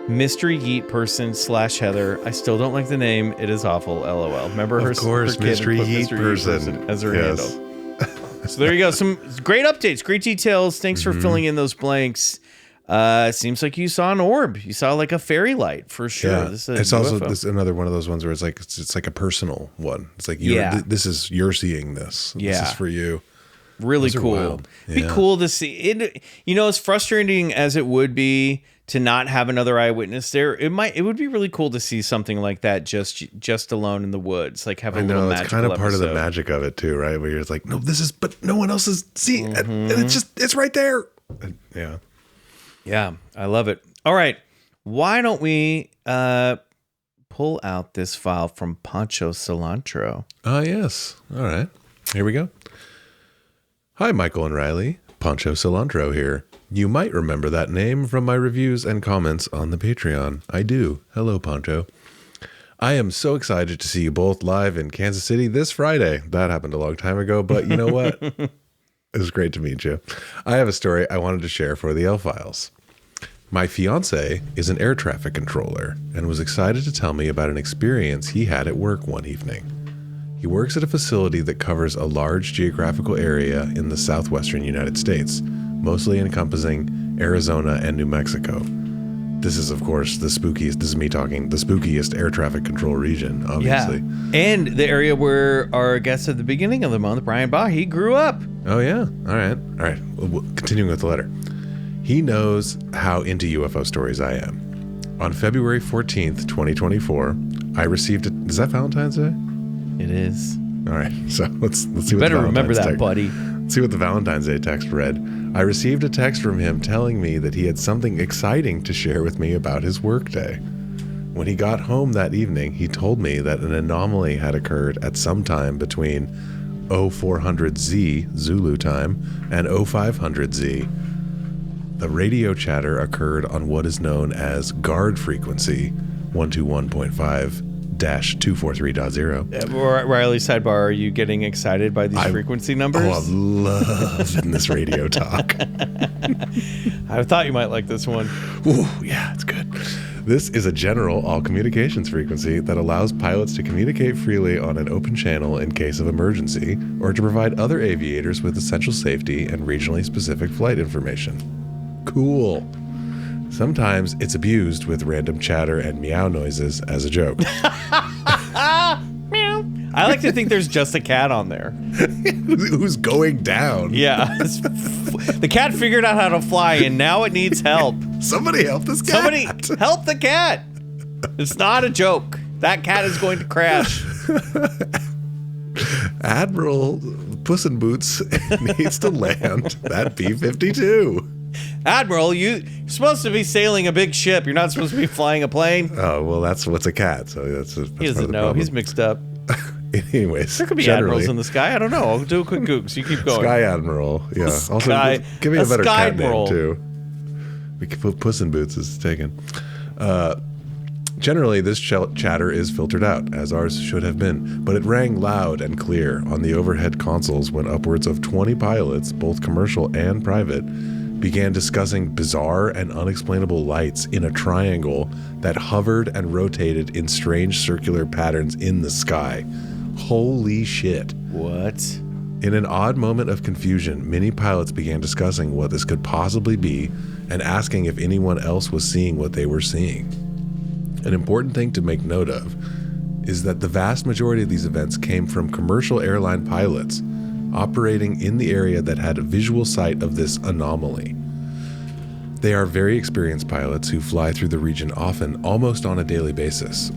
Mystery Yeet person / Heather. I still don't like the name. It is awful. LOL. Remember her? Of course, her kid Mystery put Yeet person as her yes. handle. So there you go. Some great updates, great details. Thanks for filling in those blanks. It seems like you saw an orb. You saw like a fairy light for sure. Yeah. This is It's UFO. also this another one of those ones where it's like a personal one. It's like this is you're seeing this. Yeah. This is for you. Really Those are cool. wild. Be Yeah. cool to see it. You know, as frustrating as it would be to not have another eyewitness there, it would be really cool to see something like that just alone in the woods, like have a I little know it's magical kind of part of the episode. magic of it too, right? Where you're just like, no, but no one else is seeing it, and it's right there. And, yeah. Yeah, I love it. All right, why don't we pull out this file from Poncho Cilantro? Yes. All right. Here we go. Hi, Michael and Riley. Poncho Cilantro here. You might remember that name from my reviews and comments on the Patreon. I do. Hello, Poncho. I am so excited to see you both live in Kansas City this Friday. That happened a long time ago, but you know what? It was great to meet you. I have a story I wanted to share for the L-Files. My fiance is an air traffic controller and was excited to tell me about an experience he had at work one evening. He works at a facility that covers a large geographical area in the southwestern United States, mostly encompassing Arizona and New Mexico. This is, of course, the spookiest air traffic control region, obviously. Yeah, and the area where our guest at the beginning of the month, Brian Bahi, grew up. Oh, yeah. All right. Continuing with the letter. He knows how into UFO stories I am. On February 14th, 2024, I received is that Valentine's Day? It is. All right. So let's see what You better the remember Valentine's that, text- buddy. Let's see what the Valentine's Day text read. I received a text from him telling me that he had something exciting to share with me about his workday. When he got home that evening, he told me that an anomaly had occurred at some time between 0400Z Zulu time and 0500Z. The radio chatter occurred on what is known as guard frequency 121.5-243.0. Riley, sidebar, are you getting excited by these frequency numbers? Oh, I'm loving this radio talk. I thought you might like this one. Ooh, yeah, it's good. This is a general all communications frequency that allows pilots to communicate freely on an open channel in case of emergency or to provide other aviators with essential safety and regionally specific flight information. Cool. Sometimes it's abused with random chatter and meow noises as a joke. I like to think there's just a cat on there. Who's going down? Yeah. The cat figured out how to fly and now it needs help. Somebody help this cat. Somebody help the cat. It's not a joke. That cat is going to crash. Admiral Puss in Boots needs to land that B-52. Admiral, you're supposed to be sailing a big ship. You're not supposed to be flying a plane. Oh, well, that's what's a cat. So that's He part of doesn't the know. problem. He's mixed up. Anyways, There could be generally, admirals in the sky. I don't know. I'll do a quick Google. So you keep going. Sky Admiral. Yeah. Also, Sky- give me a a better cat Skyadmiral. name too. We could put Puss in Boots is taken. Generally, this chatter is filtered out, as ours should have been, but it rang loud and clear on the overhead consoles when upwards of 20 pilots, both commercial and private, began discussing bizarre and unexplainable lights in a triangle that hovered and rotated in strange circular patterns in the sky. Holy shit. What? In an odd moment of confusion, many pilots began discussing what this could possibly be and asking if anyone else was seeing what they were seeing. An important thing to make note of is that the vast majority of these events came from commercial airline pilots operating in the area that had a visual sight of this anomaly. They are very experienced pilots who fly through the region often, almost on a daily basis.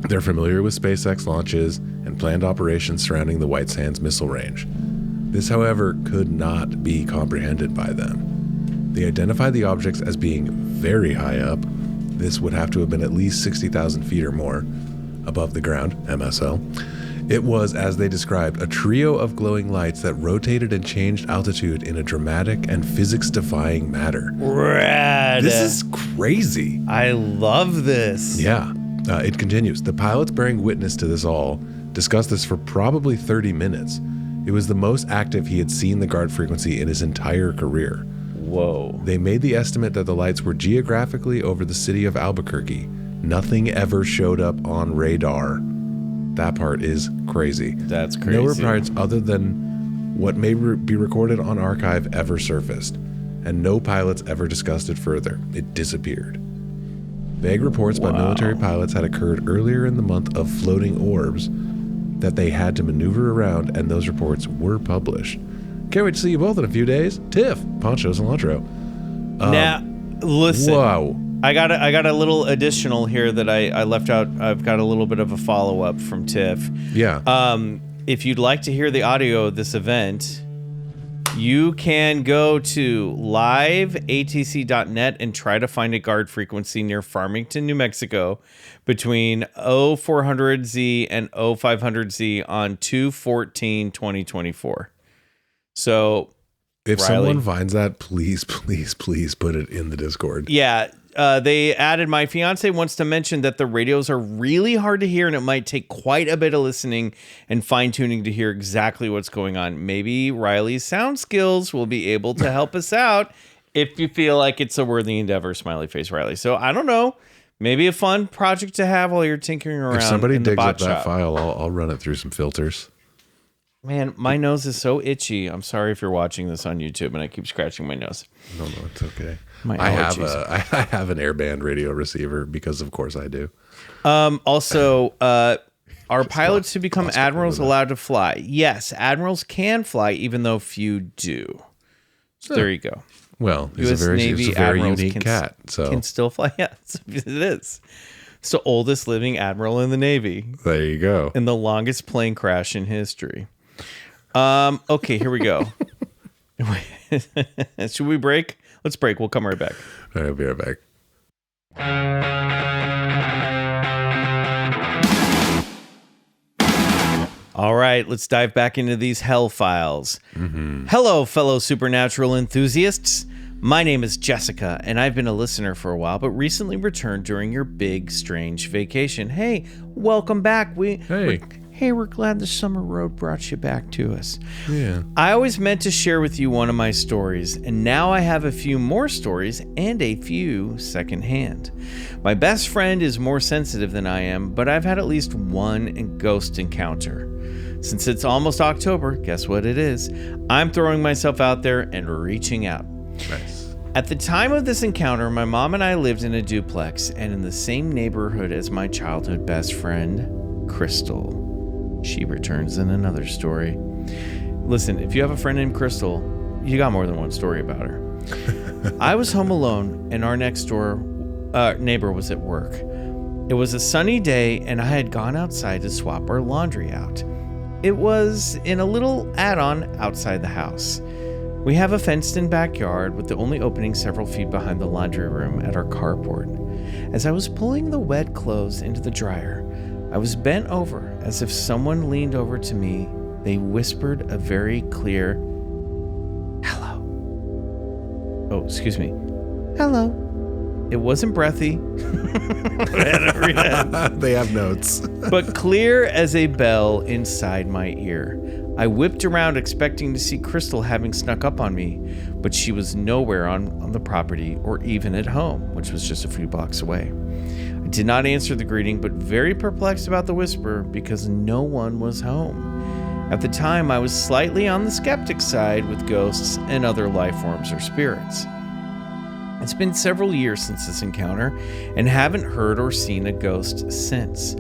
They're familiar with SpaceX launches and planned operations surrounding the White Sands missile range. This, however, could not be comprehended by them. They identified the objects as being very high up. This would have to have been at least 60,000 feet or more above the ground, MSL. It was, as they described, a trio of glowing lights that rotated and changed altitude in a dramatic and physics-defying manner. Rad. This is crazy. I love this. Yeah. It continues. The pilots bearing witness to this all discussed this for probably 30 minutes. It was the most active he had seen the guard frequency in his entire career. Whoa. They made the estimate that the lights were geographically over the city of Albuquerque. Nothing ever showed up on radar. That part is crazy. That's crazy. No reports other than what may be recorded on archive ever surfaced, and no pilots ever discussed it further. It disappeared. Vague reports by military pilots had occurred earlier in the month of floating orbs that they had to maneuver around, and those reports were published. Can't wait to see you both in a few days. Tiff, Poncho Cilantro. Now, listen. Whoa. I got a little additional here that I left out. I've got a little bit of a follow-up from Tiff. Yeah. If you'd like to hear the audio of this event, you can go to liveatc.net and try to find a guard frequency near Farmington, New Mexico between 0400Z and 0500Z on 2/14/2024. So if Riley, someone finds that, please put it in the Discord. Yeah. They added, my fiance wants to mention that the radios are really hard to hear and it might take quite a bit of listening and fine tuning to hear exactly what's going on. Maybe Riley's sound skills will be able to help us out if you feel like it's a worthy endeavor, smiley face Riley. So I don't know, maybe a fun project to have while you're tinkering around. If somebody in the digs bot up that shop. file, I'll run it through some filters. Man, my nose is so itchy. I'm sorry if you're watching this on YouTube and I keep scratching my nose. No, it's okay. My I allergies. have an airband radio receiver because of course I do. Also, are pilots who become admirals allowed to fly? Yes, admirals can fly, even though few do. So there you go. Well, he's U.S. a very Navy admirals unique cat. So can still fly. Yeah, it is. It's the oldest living admiral in the Navy there you go. and the longest plane crash in history. Okay, here we go. Should we break? Let's break. We'll come right back. All right, I'll be right back. All right, let's dive back into these hell files. Hello, fellow supernatural enthusiasts. My name is Jessica, and I've been a listener for a while, but recently returned during your big, strange vacation. Hey, welcome back. We're glad the summer road brought you back to us. Yeah. I always meant to share with you one of my stories, and now I have a few more stories and a few secondhand. My best friend is more sensitive than I am, but I've had at least one ghost encounter. Since it's almost October, guess what it is? I'm throwing myself out there and reaching out. Nice. At the time of this encounter, my mom and I lived in a duplex and in the same neighborhood as my childhood best friend, Crystal. She returns in another story. Listen, if you have a friend named Crystal, you got more than one story about her. I was home alone and our next door neighbor was at work. It was a sunny day and I had gone outside to swap our laundry out. It was in a little add-on outside the house. We have a fenced-in backyard with the only opening several feet behind the laundry room at our carport. As I was pulling the wet clothes into the dryer, I was bent over as if someone leaned over to me. They whispered a very clear, "Hello." Oh, excuse me. "Hello." It wasn't breathy. They have notes. But clear as a bell inside my ear. I whipped around expecting to see Crystal having snuck up on me, but she was nowhere on the property or even at home, which was just a few blocks away. I did not answer the greeting, but very perplexed about the whisper because no one was home. At the time, I was slightly on the skeptic side with ghosts and other life forms or spirits. It's been several years since this encounter and haven't heard or seen a ghost since.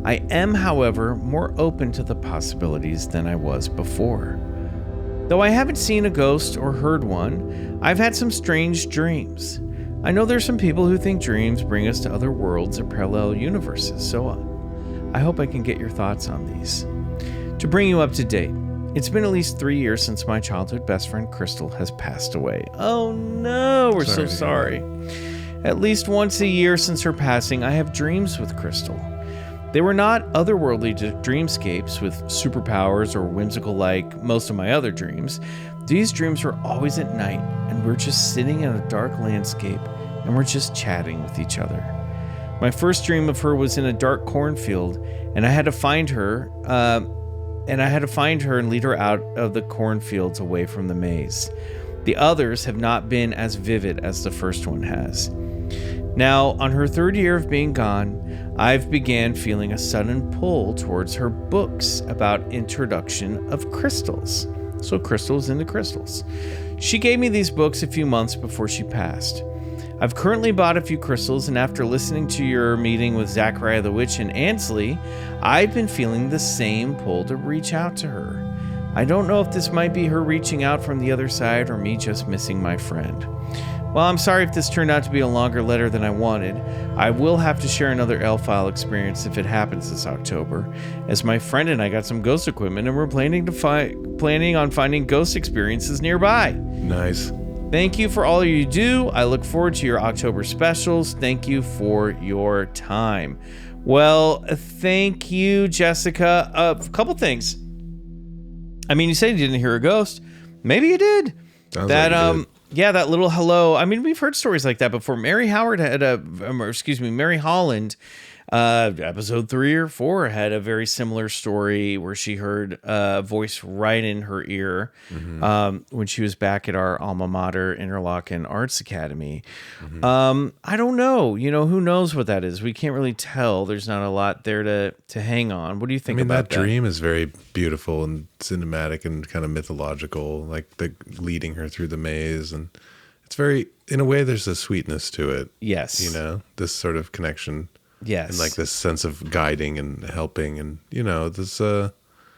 I am, however, more open to the possibilities than I was before. Though I haven't seen a ghost or heard one, I've had some strange dreams. I know there's some people who think dreams bring us to other worlds or parallel universes, so I hope I can get your thoughts on these. To bring you up to date, it's been at least 3 years since my childhood best friend Crystal has passed away. Oh no, we're so sorry. At least once a year since her passing, I have dreams with Crystal. They were not otherworldly dreamscapes with superpowers or whimsical like most of my other dreams. These dreams were always at night, and we're just sitting in a dark landscape, and we're just chatting with each other. My first dream of her was in a dark cornfield, and I had to find her, and lead her out of the cornfields away from the maze. The others have not been as vivid as the first one has. Now, on her third year of being gone, I've began feeling a sudden pull towards her books about introduction of crystals. So crystals into crystals. She gave me these books a few months before she passed. I've currently bought a few crystals, and after listening to your meeting with Zachariah the Witch and Ansley, I've been feeling the same pull to reach out to her. I don't know if this might be her reaching out from the other side or me just missing my friend. Well, I'm sorry if this turned out to be a longer letter than I wanted. I will have to share another L-File experience if it happens this October, as my friend and I got some ghost equipment and we're planning on finding ghost experiences nearby. Nice. Thank you for all you do. I look forward to your October specials. Thank you for your time. Well, thank you, Jessica. A couple things. I mean, you said you didn't hear a ghost. Maybe you did. Sounds like you did. Yeah, that little hello. I mean, we've heard stories like that before. Mary Holland, episode 3 or 4 had a very similar story where she heard a voice right in her ear when she was back at our alma mater, Interlochen Arts Academy. I don't know. Who knows what that is? We can't really tell. There's not a lot there to hang on. What do you think about that? That dream is very beautiful and cinematic and kind of mythological, like the leading her through the maze. And it's very, in a way, there's a sweetness to it. Yes. This sort of connection. Yes. And like this sense of guiding and helping and, this,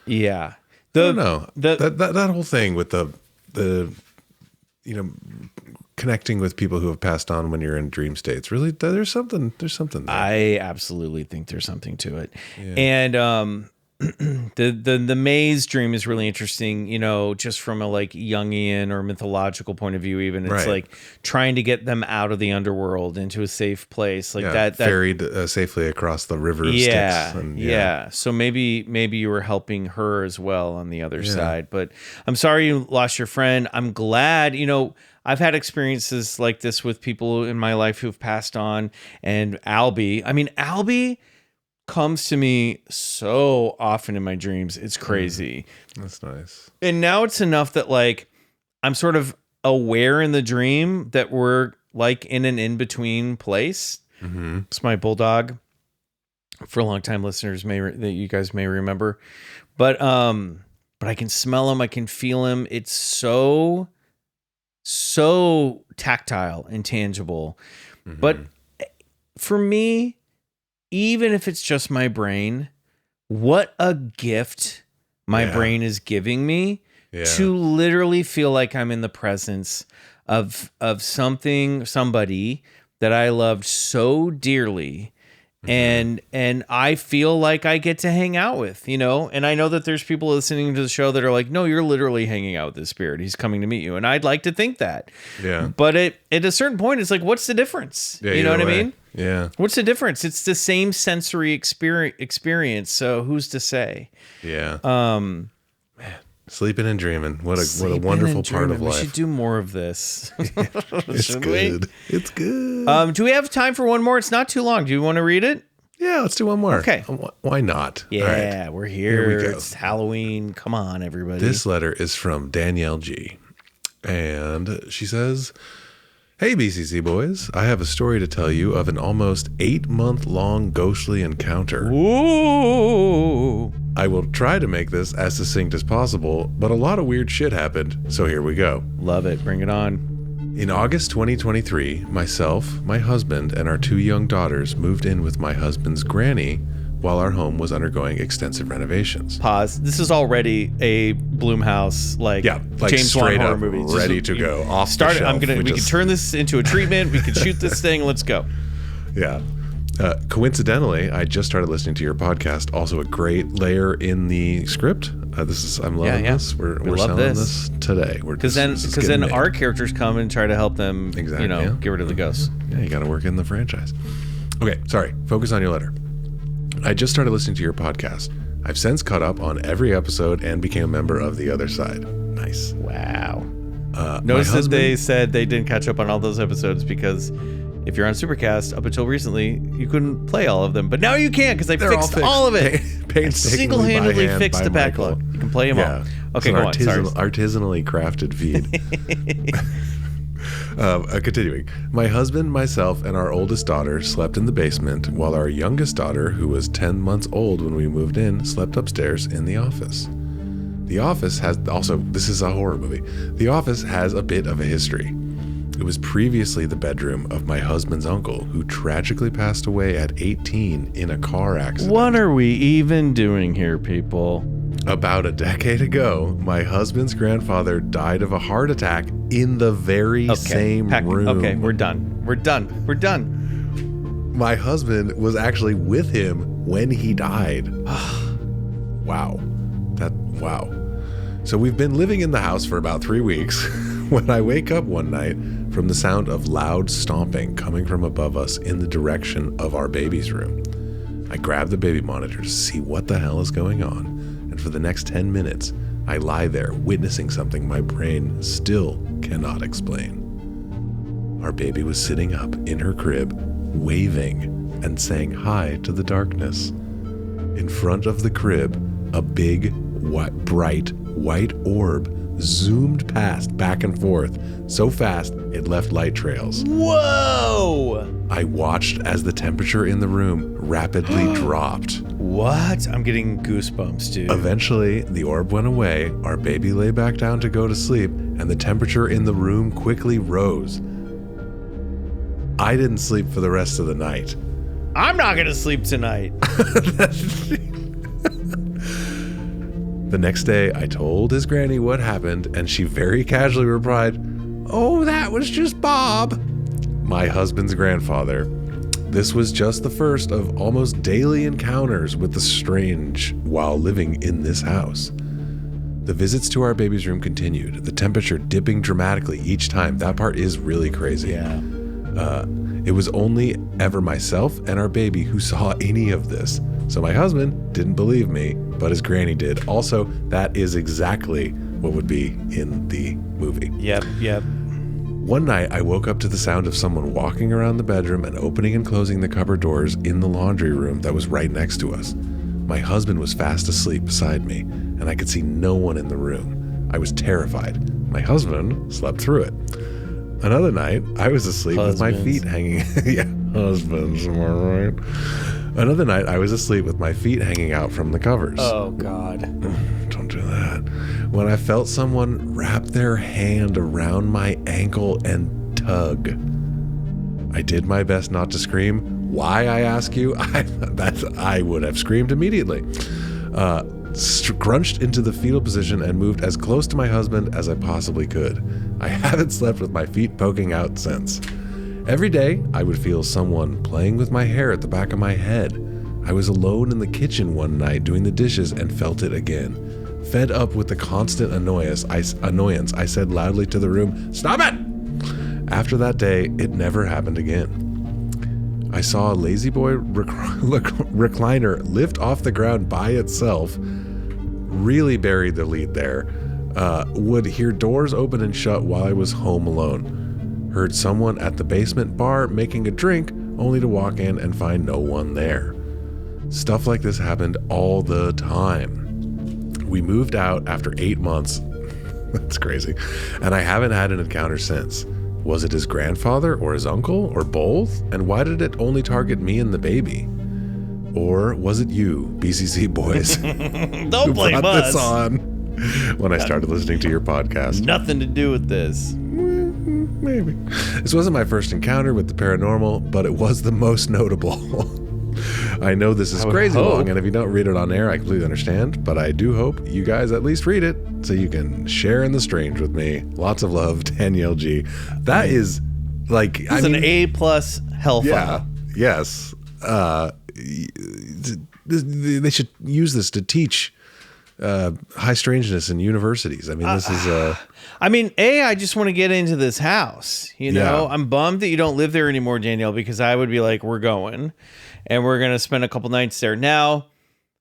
yeah. I don't know. That whole thing with the connecting with people who have passed on when you're in dream states, really, there's something there. I absolutely think there's something to it. Yeah. And, the maze dream is really interesting, just from a like Jungian or mythological point of view. Even it's like trying to get them out of the underworld into a safe place, like that ferried safely across the river of Styx. And, so maybe you were helping her as well on the other side. But I'm sorry you lost your friend. I'm glad. I've had experiences like this with people in my life who've passed on, and Albie comes to me so often in my dreams. It's crazy. That's nice. And now it's enough that like I'm sort of aware in the dream that we're like in an in-between place. It's my bulldog. For long-time listeners that you guys may remember. But I can smell him, I can feel him. It's so tactile and tangible. But for me, even if it's just my brain, what a gift my brain is giving me to literally feel like I'm in the presence of somebody that I loved so dearly. And I feel like I get to hang out with, and I know that there's people listening to the show that are like, no, you're literally hanging out with this spirit. He's coming to meet you. And I'd like to think that. Yeah. But at a certain point, it's like, what's the difference? Yeah, you know what I mean? Yeah. What's the difference? It's the same sensory experience. So who's to say? Yeah. Man, sleeping and dreaming. What a wonderful part of life. We should do more of this. It's good. It's good. Do we have time for one more? It's not too long. Do you want to read it? Yeah, let's do one more. Okay. Why not? Yeah, All right. we're here. Here we go. It's Halloween. Come on, everybody. This letter is from Danielle G. And she says, "Hey, BCC boys, I have a story to tell you of an almost 8-month-long ghostly encounter. Ooh. I will try to make this as succinct as possible, but a lot of weird shit happened, so here we go. Love it. Bring it on. In August 2023, myself, my husband, and our 2 young daughters moved in with my husband's granny while our home was undergoing extensive renovations. Pause. This is already a Blumhouse, like James Wan straight horror up movie. ready to go off the Start it. shelf. We can turn this into a treatment. We can shoot this thing. Let's go. Yeah. Coincidentally, I just started listening to your podcast. Also, a great layer in the script. I'm loving this. We're love selling this today. Because then our characters come and try to help them. Exactly, get rid of the ghosts. Yeah, you got to work in the franchise. Okay, sorry. Focus on your letter. I just started listening to your podcast. I've since caught up on every episode and became a member of The Other Side. Nice. Wow. Notice that they said they didn't catch up on all those episodes because if you're on Supercast, up until recently, you couldn't play all of them. But now you can because they fixed all of it. Single-handedly fixed the backlog. You can play them all. Okay, go on. Sorry. Artisanally crafted feed. Continuing. My husband, myself, and our oldest daughter slept in the basement while our youngest daughter, who was 10 months old when we moved in, slept upstairs in the office. The office has also, this is a horror movie. The office has a bit of a history. It was previously the bedroom of my husband's uncle, who tragically passed away at 18 in a car accident. What are we even doing here, people? About a decade ago, my husband's grandfather died of a heart attack in the very same room. Okay, we're done. My husband was actually with him when he died. Wow. Wow. So we've been living in the house for about 3 weeks when I wake up one night from the sound of loud stomping coming from above us in the direction of our baby's room. I grab the baby monitor to see what the hell is going on, and for the next 10 minutes, I lie there witnessing something my brain still cannot explain. Our baby was sitting up in her crib, waving and saying hi to the darkness. In front of the crib, a big, bright white orb zoomed past back and forth so fast it left light trails. Whoa! I watched as the temperature in the room rapidly dropped. What? I'm getting goosebumps, dude. Eventually, the orb went away, our baby lay back down to go to sleep, and the temperature in the room quickly rose. I didn't sleep for the rest of the night. I'm not gonna sleep tonight. The next day, I told his granny what happened, and she very casually replied, "Oh, that was just Bob," my husband's grandfather. This was just the first of almost daily encounters with the strange while living in this house. The visits to our baby's room continued, the temperature dipping dramatically each time. That part is really crazy. Yeah. It was only ever myself and our baby who saw any of this. So my husband didn't believe me, but his granny did. Also, that is exactly what would be in the movie. Yep. One night, I woke up to the sound of someone walking around the bedroom and opening and closing the cupboard doors in the laundry room that was right next to us. My husband was fast asleep beside me, and I could see no one in the room. I was terrified. My husband slept through it. Another night, I was asleep with my feet hanging. Yeah, husbands, am I right? Another night, I was asleep with my feet hanging out from the covers. Oh, God. Don't do that. When I felt someone wrap their hand around my ankle and tug. I did my best not to scream. Why, I ask you? I would have screamed immediately. Scrunched into the fetal position and moved as close to my husband as I possibly could. I haven't slept with my feet poking out since. Every day, I would feel someone playing with my hair at the back of my head. I was alone in the kitchen one night doing the dishes and felt it again. Fed up with the constant annoyance, I said loudly to the room, "Stop it!" After that day, it never happened again. I saw a lazy boy recliner lift off the ground by itself, really buried the lead there, would hear doors open and shut while I was home alone. Heard someone at the basement bar making a drink, only to walk in and find no one there. Stuff like this happened all the time. We moved out after 8 months. That's crazy. And I haven't had an encounter since. Was it his grandfather or his uncle or both? And why did it only target me and the baby? Or was it you, BCC boys, Don't who blame brought us. this on when I started listening to your podcast? Nothing to do with this. Maybe. This wasn't my first encounter with the paranormal, but it was the most notable. I know this is crazy long, and if you don't read it on air, I completely understand, but I do hope you guys at least read it so you can share in the strange with me. Lots of love, Danielle G. That is like... It's an A+ hellfire. Yeah. Yes. They should use this to teach high strangeness in universities. I mean, this is... I mean, I just want to get into this house. You know, I'm bummed that you don't live there anymore, Danielle, because I would be like, we're going and we're going to spend a couple nights there. Now,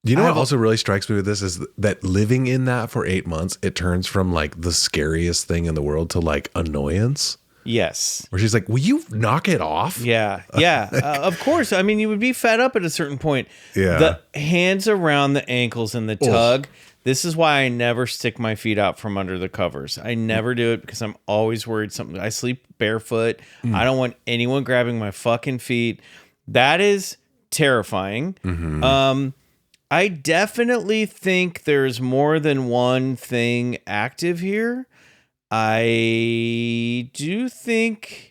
you know what also really strikes me with this is that living in that for 8 months, it turns from like the scariest thing in the world to like annoyance. Yes. Where she's like, will you knock it off? Yeah. Yeah. Of course. I mean, you would be fed up at a certain point. Yeah. The hands around the ankles and the tug. This is why I never stick my feet out from under the covers. I never do it because I'm always worried something. I sleep barefoot. I don't want anyone grabbing my fucking feet. That is terrifying. I definitely think there's more than one thing active here. I think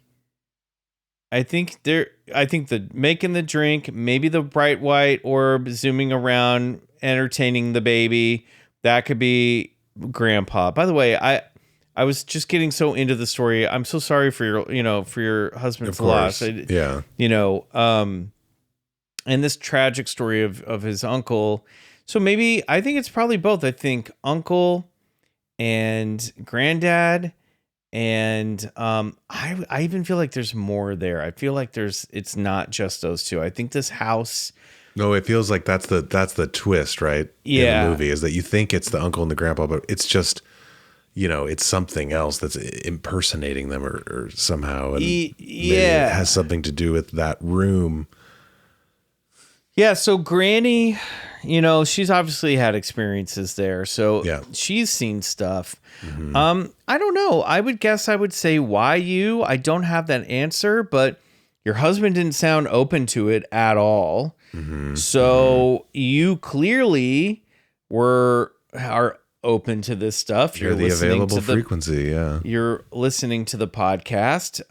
the making the drink, maybe the bright white orb zooming around, entertaining the baby, that could be grandpa. By the way, I was just getting so into the story. I'm so sorry for your husband's loss. Yeah. And this tragic story of his uncle. So maybe I think it's probably both. I think uncle and granddad, and I even feel like there's more there. I feel like it's not just those two. I think this house. No, it feels like that's the twist, right? Yeah. In the movie is that you think it's the uncle and the grandpa, but it's just, it's something else that's impersonating them or somehow. And maybe it has something to do with that room. Yeah. So Granny, she's obviously had experiences there. So she's seen stuff. I don't know. I would say why you? I don't have that answer, but your husband didn't sound open to it at all. So you clearly are open to this stuff. You're the available frequency. Yeah. You're listening to the podcast.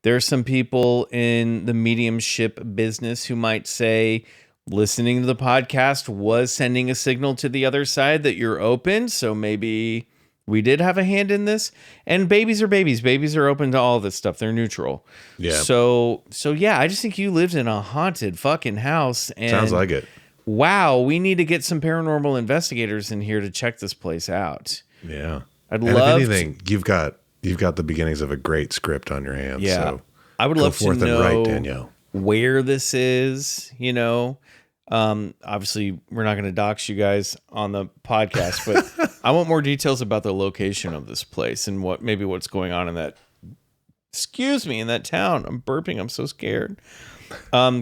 There's some people in the mediumship business who might say listening to the podcast was sending a signal to the other side that you're open. So maybe we did have a hand in this. And babies are babies. Babies are open to all this stuff. They're neutral. Yeah. So yeah, I just think you lived in a haunted fucking house. And sounds like it. Wow, we need to get some paranormal investigators in here to check this place out. Yeah. I'd love if anything, you've got the beginnings of a great script on your hands. Yeah. So I would love to know and write, Danielle, where this is, obviously we're not going to dox you guys on the podcast, but I want more details about the location of this place and what's going on in that, in that town. I'm burping. I'm so scared.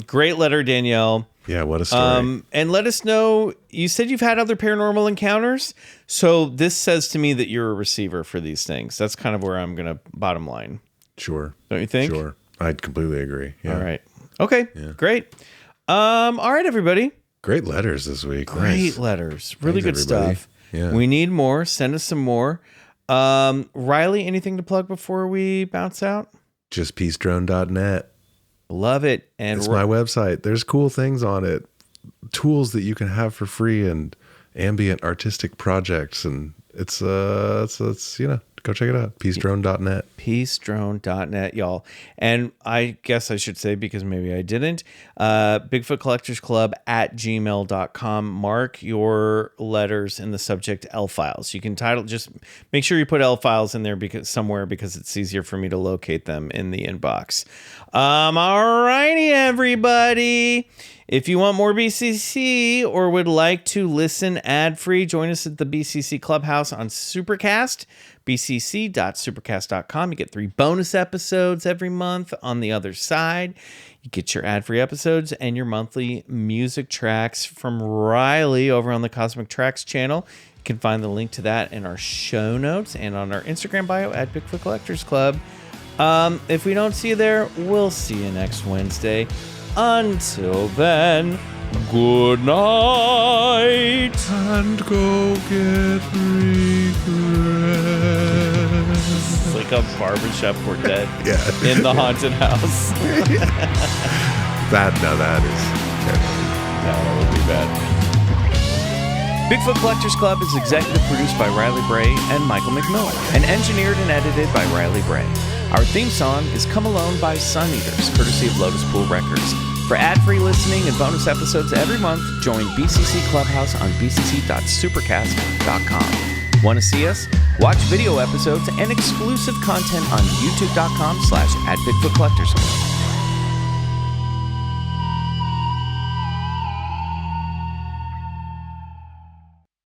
Great letter, Danielle. Yeah. What a story. And let us know, you said you've had other paranormal encounters. So this says to me that you're a receiver for these things. That's kind of where I'm going to bottom line. Sure. Don't you think? Sure. I'd completely agree. Yeah. All right. Okay. Yeah. Great. All right, everybody. Great letters this week. Great nice. letters. Really Thanks, good everybody. stuff. Yeah. We need more. Send us some more. Riley, anything to plug before we bounce out? Just peacedrone.net. Love it. And it's my website. There's cool things on it. Tools that you can have for free and ambient artistic projects. And it's go check it out. Peacedrone.net. Peacedrone.net, y'all. And I guess I should say, because maybe I didn't, BigfootCollectorsClub @gmail.com. Mark your letters in the subject L files. You can just make sure you put L files in there because it's easier for me to locate them in the inbox. All righty, everybody. If you want more BCC or would like to listen ad-free, join us at the BCC Clubhouse on Supercast, bcc.supercast.com. You get 3 bonus episodes every month on the other side. You get your ad-free episodes and your monthly music tracks from Riley over on the Cosmic Tracks channel. You can find the link to that in our show notes and on our Instagram bio at Bigfoot Collectors Club. If we don't see you there, we'll see you next Wednesday. Until then, good night. And go get regrets. It's like a barbershop quartet Yeah. in the haunted house. That is terrible. That would be bad. Bigfoot Collectors Club is executive produced by Riley Bray and Michael McMillian, and engineered and edited by Riley Bray. Our theme song is Come Alone by Suneaters, courtesy of Lotuspool Records. For ad-free listening and bonus episodes every month, join BCC Clubhouse on bcc.supercast.com. Want to see us? Watch video episodes and exclusive content on youtube.com/@BigfootCollectorsClub.